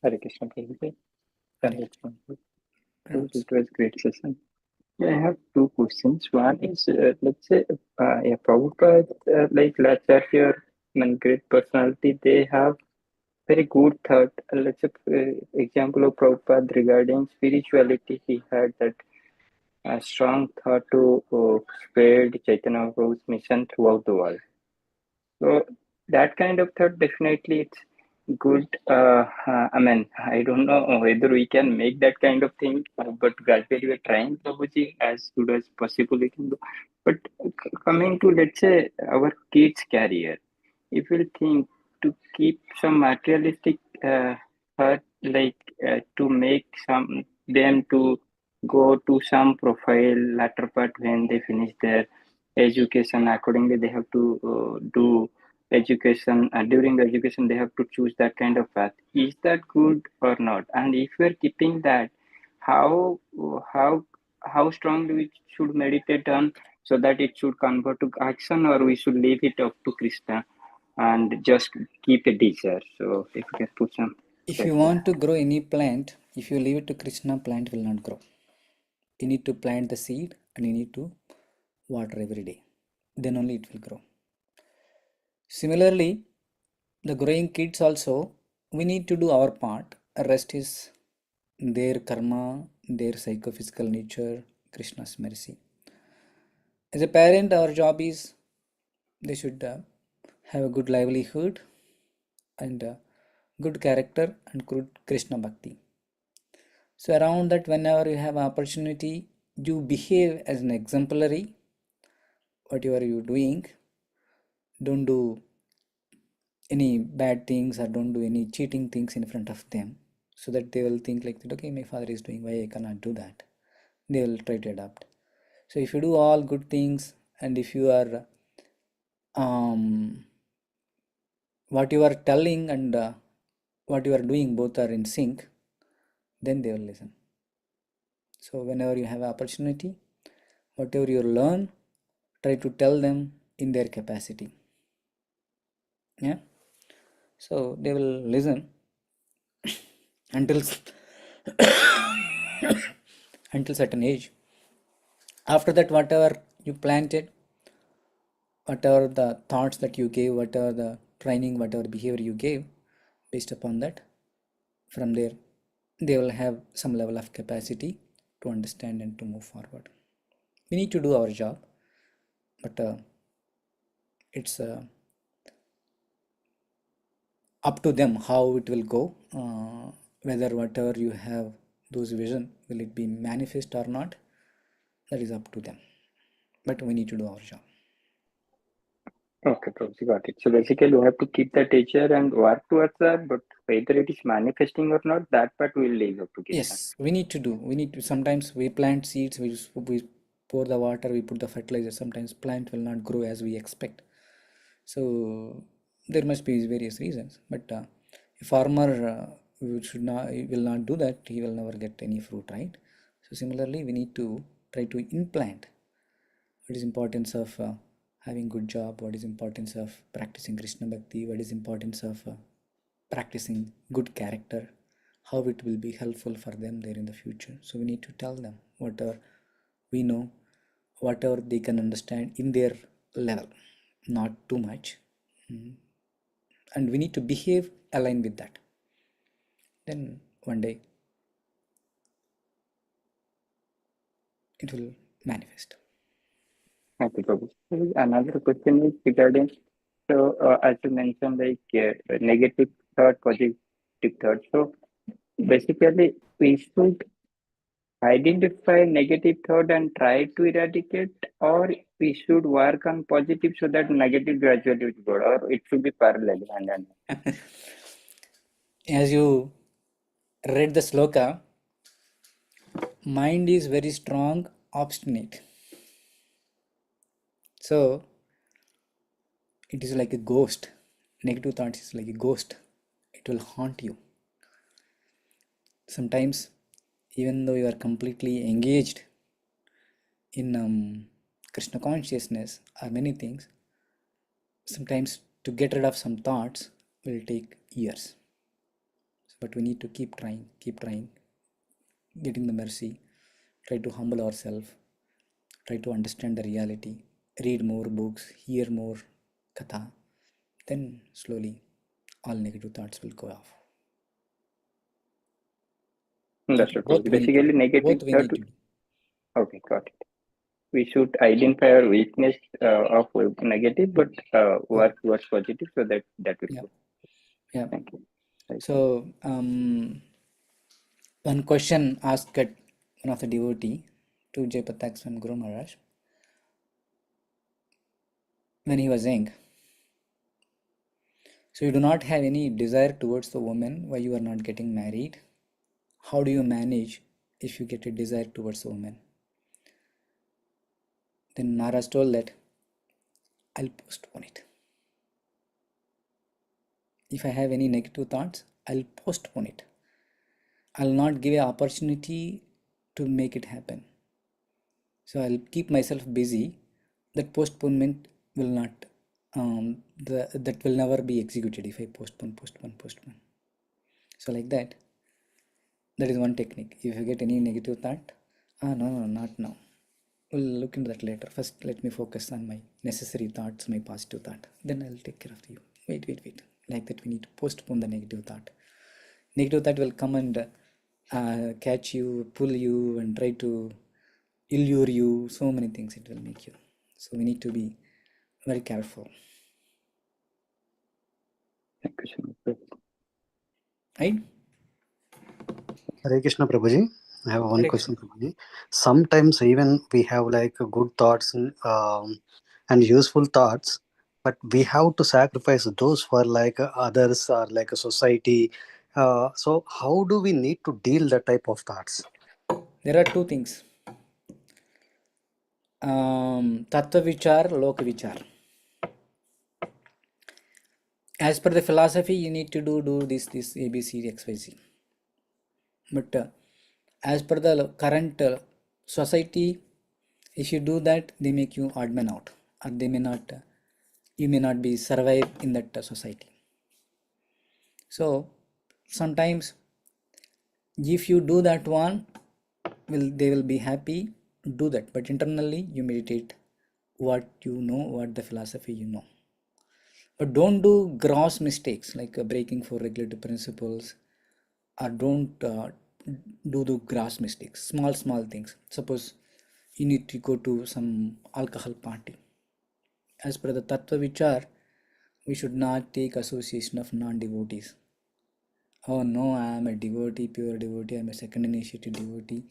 Hare Krishna, Prabhuji. Hare Hare Krishna. Pranams. It was great session. Yeah, I have two questions. One is, let's say, Prabhupada, like Lacharya and great personality, they have very good thought. Let's say, example of Prabhupada regarding spirituality, he had that strong thought to spread Chaitanya Prabhu's mission throughout the world. So that kind of thought definitely it's good. I mean, I don't know whether we can make that kind of thing, but gradually we're trying, Prabhuji, as good as possible we can do. But coming to, let's say, our kids' career, if we think to keep some materialistic thought, like to make some them to go to some profile latter part when they finish their education, accordingly they have to do education, during the education they have to choose that kind of path. Is that good or not? And if we're keeping that, how how how strongly we should meditate on, so that it should convert to action, or we should leave it up to Krishna and just keep a desire? So if you can put some If you want to grow any plant, if you leave it to Krishna, plant will not grow. You need to plant the seed and you need to water every day. Then only it will grow. Similarly, the growing kids also, we need to do our part. Rest is their karma, their psychophysical nature, Krishna's mercy. As a parent, our job is they should have a good livelihood and good character and good Krishna bhakti. So around that, whenever you have opportunity, you behave as an exemplary. Whatever you doing, don't do any bad things or don't do any cheating things in front of them, so that they will think like that, okay, my father is doing, why I cannot do that? They will try to adapt. So if you do all good things, and if you are what you are telling and what you are doing both are in sync, then they will listen. So whenever you have opportunity, whatever you learn, try to tell them in their capacity. Yeah, so they will listen until until certain age. After that, whatever you planted, whatever the thoughts that you gave, whatever the training, whatever behavior you gave, based upon that, from there they will have some level of capacity to understand and to move forward. We need to do our job, but it's up to them how it will go, whether whatever you have those vision, will it be manifest or not, that is up to them, but we need to do our job. Okay, Prabhuji, got it. So basically, we have to keep that nature and work towards that, but whether it is manifesting or not, that part we'll leave up to Krishna. Yes, we need to, sometimes we plant seeds, we pour the water, we put the fertilizer, sometimes plant will not grow as we expect. So there must be various reasons, but a farmer will not do that, he will never get any fruit, right? So similarly, we need to try to implant what is importance of having good job, what is importance of practicing Krishna bhakti, what is importance of practicing good character, how it will be helpful for them there in the future. So we need to tell them whatever we know, whatever they can understand in their level, not too much. And we need to behave aligned with that. then one day it will manifest. Okay, Prabhu. So another question is regarding, so as you mentioned, like negative thought, positive thought. So basically, we should identify negative thought and try to eradicate, or we should work on positive so that negative gradually will go, or it should be parallel hand in hand. As you read the sloka, mind is very strong, obstinate. So it is like a ghost. Negative thoughts is like a ghost. It will haunt you. Sometimes, even though you are completely engaged in Krishna consciousness or many things, sometimes to get rid of some thoughts will take years. But we need to keep trying, getting the mercy, try to humble ourselves, try to understand the reality, read more books, hear more katha, then slowly all negative thoughts will go off. That's right, Both Prabhu. we need to Basically, do. negative Both we thought. need to do. Okay, got it. We should identify our weakness of negative, but work towards positive so that will Yeah. go. Yeah. Thank you. Right. So one question asked at one of the devotee to Jayapataks and Guru Maharaj when he was young. So you do not have any desire towards the woman, why you are not getting married? How do you manage if you get a desire towards a woman? Then Maharaj told that I'll postpone it. If I have any negative thoughts, I'll postpone it. I'll not give an opportunity to make it happen. So I'll keep myself busy. That postponement will not, that will never be executed if I postpone. So like that is one technique. If you get any negative thought, no, not now. We'll look into that later. First, let me focus on my necessary thoughts, my positive thought. Then I'll take care of you. Wait. Like that, we need to postpone the negative thought. Negative thought will come and catch you, pull you, and try to illure you. So many things it will make you. So we need to be very careful. Thank you so much. Right? Hare Krishna Prabhuji. I have one Hare question, Krishna. Prabhuji. Sometimes even we have like good thoughts and useful thoughts, but we have to sacrifice those for like others or like a society. So how do we need to deal that type of thoughts? There are two things. Tattva vichar, loka vichar. As per the philosophy, you need to do this ABC XYZ. But as per the current society, if you do that, they make you odd man out, or they may not. You may not be survive in that society. So sometimes, if you do that one, they will be happy. Do that, but internally you meditate what you know, what the philosophy you know. But don't do gross mistakes like breaking for regulatory principles, or don't do the gross mistakes. Small things. Suppose you need to go to some alcohol party. As per the Tattva Vichar, we should not take association of non-devotees. Oh no, I am a devotee, pure devotee. I am a second initiated devotee.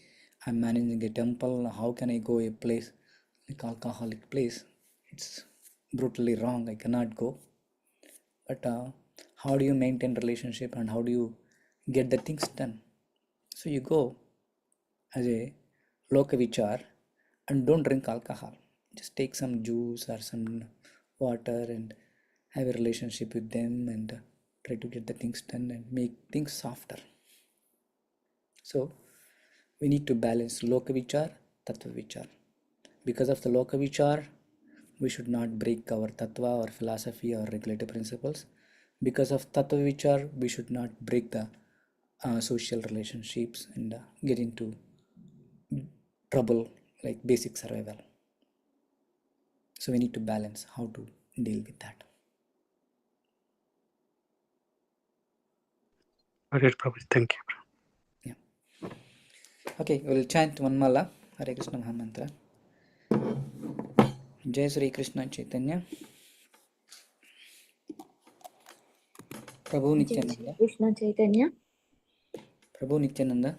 I am managing a temple. How can I go a place like alcoholic place? It's brutally wrong. I cannot go. But how do you maintain relationship and how do you get the things done? So you go as a lokavichar and don't drink alcohol. Just take some juice or some water and have a relationship with them and try to get the things done and make things softer. So we need to balance lokavichar, tattva vichar. Because of the lokavichar, we should not break our tattva or philosophy or regulative principles. Because of tattva vichar, we should not break the social relationships and get into trouble like basic survival. So we need to balance how to deal with that. Great, Prabhuji. Thank you. Yeah. Okay, we'll chant one mala. Hare Krishna Mahamantra. Jai Sri Krishna Chaitanya. Prabhu Jai Shri Nityananda. Krishna Chaitanya. Prabhu Nityananda.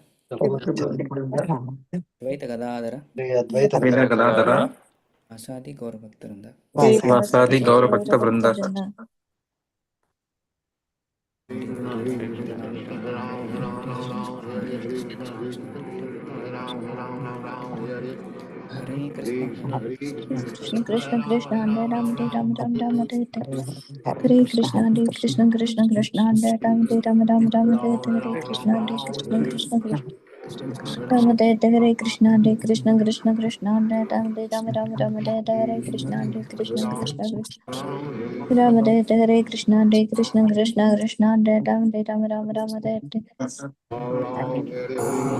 Advaita Gadadhara. Advaita Veda Gadadhara, Asadi Gaura Bhaktaranda. Vasadi Gaura Bhakta Vrinda. Hare Krishna. Krishna Krishna Krishna Hare Ram Hare Ram Ram Ram Hare Hare. Hare Krishna Hare Krishna Krishna Krishna Hare Ram Hare Ram Ram Ram Hare Hare. Krishna Hare Krishna Krishna Krishna Ram Hare Hare. Krishna Hare Krishna Krishna Krishna Hare Ram Hare Ram Ram Ram Hare Hare. Krishna Hare Krishna Krishna Krishna Ram Hare Hare. Krishna Hare Krishna Krishna Krishna Hare Ram Hare Ram Ram Ram Hare Hare.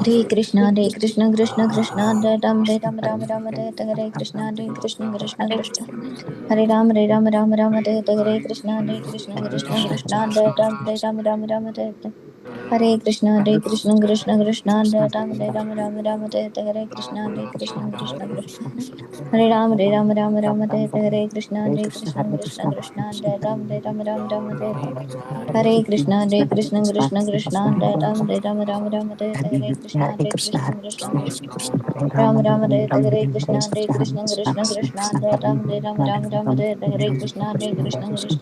Hare Krishna Krishna Krishna Hare Ram Hare Ram Ram Ram Hare Hare. Krishna Hare Krishna Krishna Krishna Hare Ram Hare Ram Ram Ram Hare Hare. Krishna Hare Krishna Krishna Krishna Hare Ram Hare Ram Ram Ram Hare Hare. Hare Krishna Krishna Krishna Krishna Hare Ram Hare Ram Ram Ram Hare Hare. Krishna Hare Krishna Krishna Krishna Hare Ram Hare Ram Ram Ram Hare Hare. Krishna Hare Krishna Krishna Krishna Hare Ram Hare Ram Ram Ram Hare Hare. Hare Krishna Krishna Krishna Krishna Hare Ram Hare Ram Ram Ram Hare Hare. Krishna Hare Krishna Krishna Krishna Ram Ram Hare Hare. Krishna Hare Krishna Krishna Krishna Hare Ram Hare Ram Ram Ram Hare Hare. Krishna Hare Krishna Krishna Krishna Hare Ram Hare Ram Ram Ram Hare Hare. Krishna Hare Krishna Krishna Krishna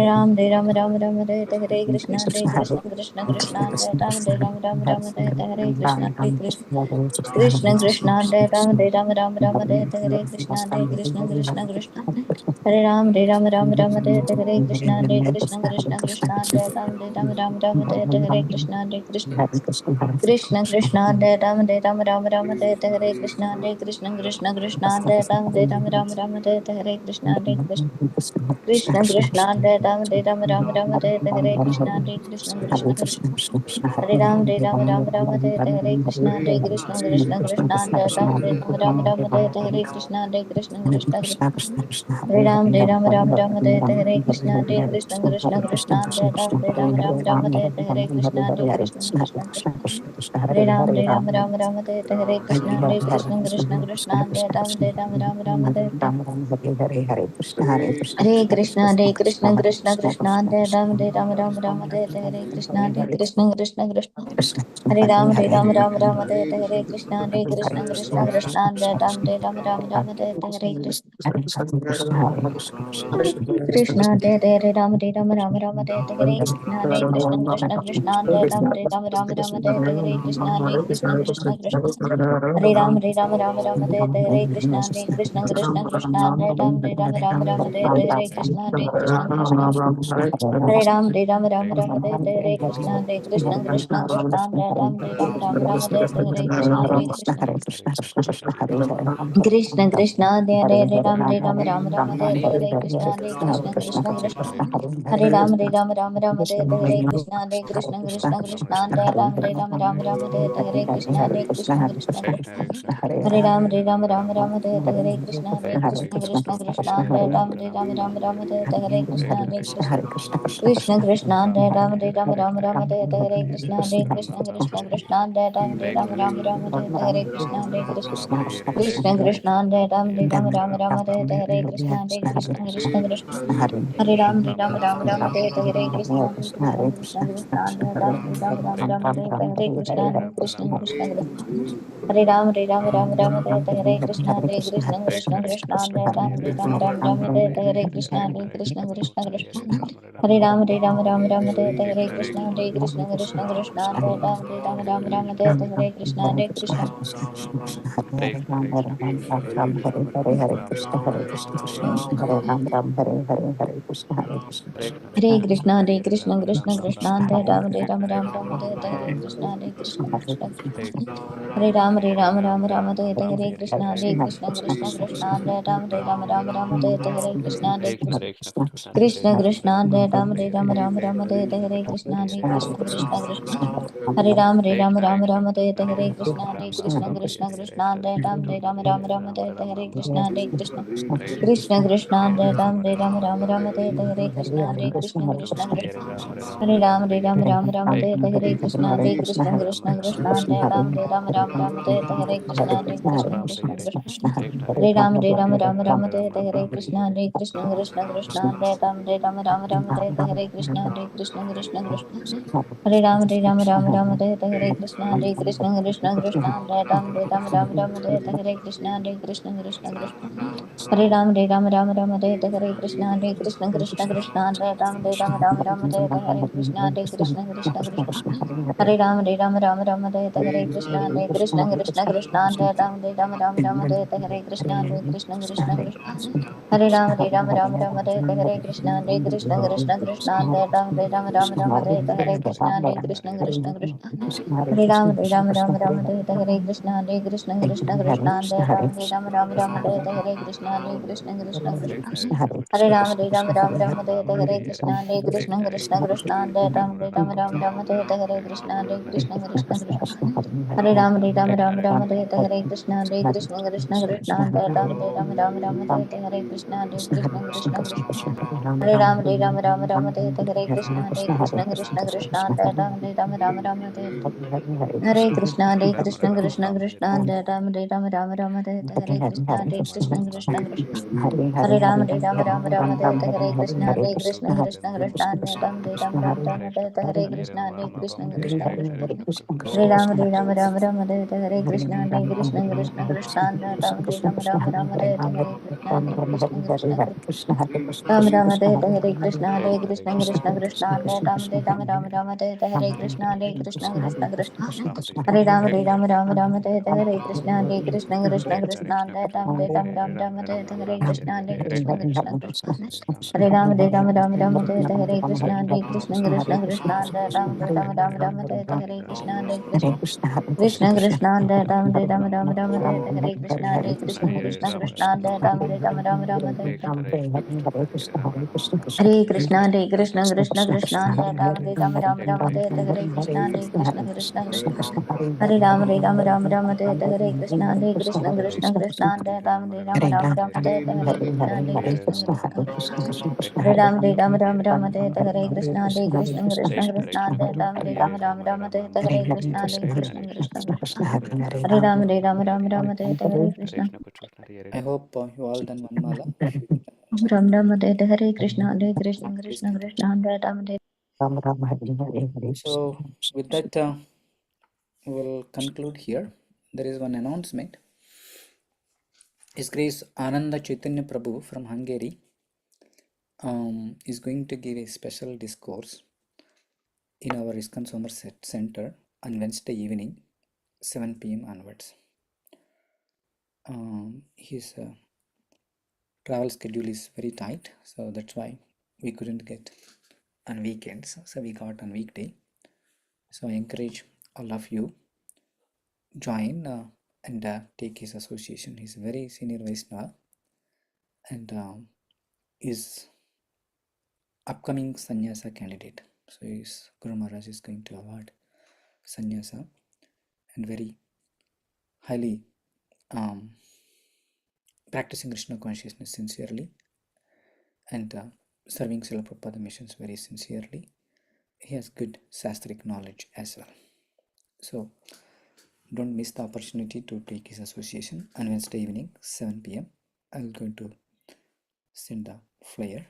Hare Ram Hare Ram Ram Ram Hare Hare. Krishna Hare Krishna Krishna Krishna Hare Ram Hare Ram Ram Ram Hare Hare. Krishna Hare Krishna Krishna Krishna Hare Ram Hare Ram Ram Ram Hare Hare. Krishna Hare Krishna Krishna Krishna Hare Ram Hare Ram Ram Ram Hare Hare. Krishna Hare Krishna Krishna Krishna Hare Ram Hare Ram Ram Ram Hare Hare. Krishna Hare Krishna Krishna Krishna Hare Ram Hare Ram Ram Ram Hare Hare. Krishna Hare Krishna Krishna Krishna Hare Ram Hare Ram Ram Ram Hare Hare. Krishna Hare Krishna Krishna Krishna Hare Ram Hare Ram Ram Ram Hare Hare. Krishna Hare Krishna Krishna Krishna Hare Ram Hare Ram Ram Ram Hare Hare. Krishna Hare Krishna Krishna Krishna Hare Ram Hare Ram Ram Ram Hare Hare. Krishna Hare Krishna Krishna Krishna Hare Ram Hare Ram Ram Ram Hare Hare. Krishna Hare Krishna Krishna Krishna Hare Ram Hare Ram Ram Ram Hare Hare. Krishna Hare Krishna Krishna Krishna Hare Ram Hare Ram Ram Ram Hare Hare. Hare Krishna Krishna Krishna Hare Ram Hare Ram Ram Ram Hare Hare. Krishna Hare Krishna Krishna Krishna Hare Ram Hare Ram Ram Ram Hare Hare. Krishna Hare Krishna Krishna Krishna Hare Ram Hare Ram Ram Ram Hare Hare. Krishna Hare Hare Ram Hare Ram Ram Ram Hare Hare. Krishna Hare Krishna Krishna Krishna Hare Ram Hare Ram Ram Ram Hare Hare. Krishna Hare Krishna Krishna Krishna Hare Ram Hare Ram Ram Ram Hare Hare. Krishna Hare Krishna Krishna Krishna Hare Ram Hare Ram Ram Ram Hare Hare. Krishna Hare Krishna Krishna Hare Ram Hare Ram Ram Ram Hare Hare. Krishna Hare Krishna Krishna Krishna Hare Ram Hare Ram Ram Ram Hare Hare. Krishna Hare Krishna Krishna Krishna Hare Hare Ram Hare Ram Ram Ram Hare Hare. Krishna Hare Krishna Krishna Krishna Hare Ram Hare Ram Ram Ram Hare Hare. Krishna Hare Krishna Krishna Krishna Hare Ram Hare Ram Ram Ram Hare Hare. Krishna Hare Krishna Krishna Krishna Hare Ram Hare Ram Ram Ram Hare Hare. Krishna Hare Krishna Krishna Krishna Hare Ram Hare Ram Ram Ram Hare Hare. Krishna Hare Krishna Krishna Krishna Hare Ram Hare Ram Ram Ram Hare Hare. Krishna Hare Krishna Krishna Krishna Hare Ram Hare Ram Ram Ram Hare Hare. Krishna Hare Krishna Krishna Krishna Hare Ram Hare Ram Ram Ram Hare Hare. Krishna Hare Krishna Krishna Krishna Hare Ram Hare Ram Ram Ram Hare Hare. Krishna Hare Krishna Krishna Krishna Hare Ram Hare Ram Ram Ram Hare Hare. Krishna Hare Krishna Krishna Krishna Hare Ram Hare Ram Ram Ram Hare Hare. Krishna Hare Krishna Krishna Krishna Hare Ram Hare Ram Ram Ram Hare Hare. Krishna Hare Krishna Krishna Krishna Hare Ram Hare Ram Ram Ram Hare Hare. Krishna Hare Krishna Krishna Krishna Hare Ram Hare Ram Ram Ram Hare Hare. Krishna Hare Krishna Hare Krishna Krishna Krishna Hare Ram Hare Ram Ram Ram Hare Hare. Krishna Hare Krishna Krishna Hare Ram Hare Ram Ram Ram Hare Hare. Krishna Hare Krishna Krishna Krishna Hare Ram Hare Ram Ram Ram Hare Hare. Krishna Hare Krishna Krishna Krishna Hare Ram Hare Ram Ram Ram Hare Hare. Krishna Hare Krishna Krishna Krishna Hare Ram Ram Ram Hare Hare Krishna Krishna Krishna Krishna Hare Ram Ram Hare Krishna Krishna Krishna Krishna Hare Ram Ram Hare Krishna Krishna Krishna Krishna Hare Ram Ram Hare Krishna Krishna Krishna Krishna Hare Ram Ram Hare Krishna Krishna Krishna Krishna Hare Ram Hare Krishna Krishna Krishna Hare Ram Hare Krishna Krishna Krishna Hare Ram Hare Krishna Krishna Krishna Hare Ram Hare Krishna Krishna Krishna Hare Ram Hare Krishna Krishna Krishna Hare Ram Hare Krishna Krishna Krishna Hare Ram Hare Krishna Krishna Krishna Hare Ram Hare Krishna Krishna Krishna Hare Ram Hare Krishna Krishna Krishna Hare Ram Hare Krishna Krishna Krishna Hare Ram Hare Krishna Krishna Krishna Hare Ram Hare Krishna Krishna Krishna Hare Ram Hare Krishna Krishna Krishna Hare Ram Hare Krishna Krishna Krishna Hare Ram Hare Krishna Krishna Krishna Hare Ram Hare Krishna Krishna Krishna Hare Ram Hare Krishna Krishna Krishna Hare Hare Krishna Krishna Krishna Ram Hare Krishna Krishna Hare Ram Hare Krishna Krishna Krishna Hare Krishna Krishna Hare Ram Hare Krishna Krishna Hare Krishna Ram Hare Krishna Krishna Hare Krishna Krishna Hare Ram Hare Krishna Krishna Hare Krishna Hare Ram Hare Krishna Krishna Hare Krishna Krishna Hare Krishna Hare Krishna Krishna Hare Krishna Krishna Hare Hare Krishna Krishna Hare Krishna Hare Hare Krishna Hare Krishna Hare Hare Krishna I hope you all done one mala. Hare Krishna Krishna Hare So with that, we will conclude here. There is one announcement. His Grace Ananda Chaitanya Prabhu from Hungary is going to give a special discourse in our ISKCON Somerset Center on Wednesday evening, 7 p.m. onwards. His travel schedule is very tight, so that's why we couldn't get on weekends, so we got on weekday. So I encourage all of you join and take his association. He's a very senior Vaishnava and is upcoming sannyasa candidate. So his Guru Maharaj is going to award sannyasa and very highly practicing Krishna consciousness sincerely and serving Srila Prabhupada missions very sincerely. He has good Shastric knowledge as well. So don't miss the opportunity to take his association on Wednesday evening, 7 p.m. I'm going to send a flyer.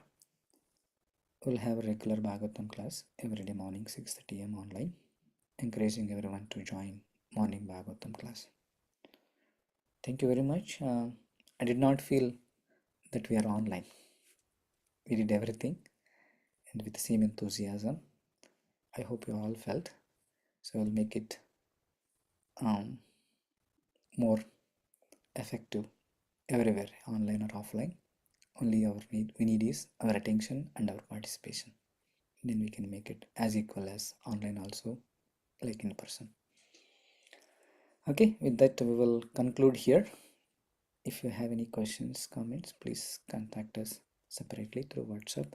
We'll have a regular Bhagavatam class every day morning, 6:30 a.m. online, encouraging everyone to join morning Bhagavatam class. Thank you very much. I did not feel that we are online. We did everything and with the same enthusiasm. I hope you all felt. So we'll make it more effective everywhere, online or offline. Only we need is our attention and our participation. Then we can make it as equal as online also, like in person. Okay, with that we will conclude here. If you have any questions, comments, please contact us separately through WhatsApp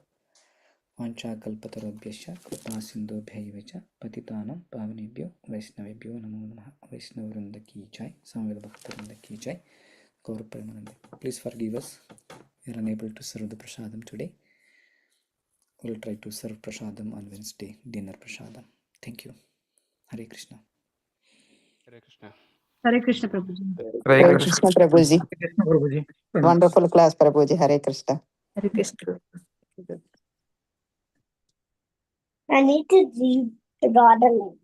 वाञ्छाकल्पतरुभ्यश्च कृपासिन्धुभ्यैव च पतितानां पावनेभ्यो वैष्णवेभ्यो नमो नमः. वैष्णववृन्द की जय, समवेत भक्तवृन्द की जय. Gaur Premanande. Please forgive us. We are unable to serve the prasadam today. We'll try to serve prasadam on Wednesday, dinner prasadam. Thank you. Hare Krishna. Hare Krishna. Hare Krishna, Prabhuji. Hare Hare Krishna. Krishna, Prabhuji. Krishna Prabhuji. Wonderful class, Prabhuji. Hare Krishna. Hare Krishna. I need to read the garden.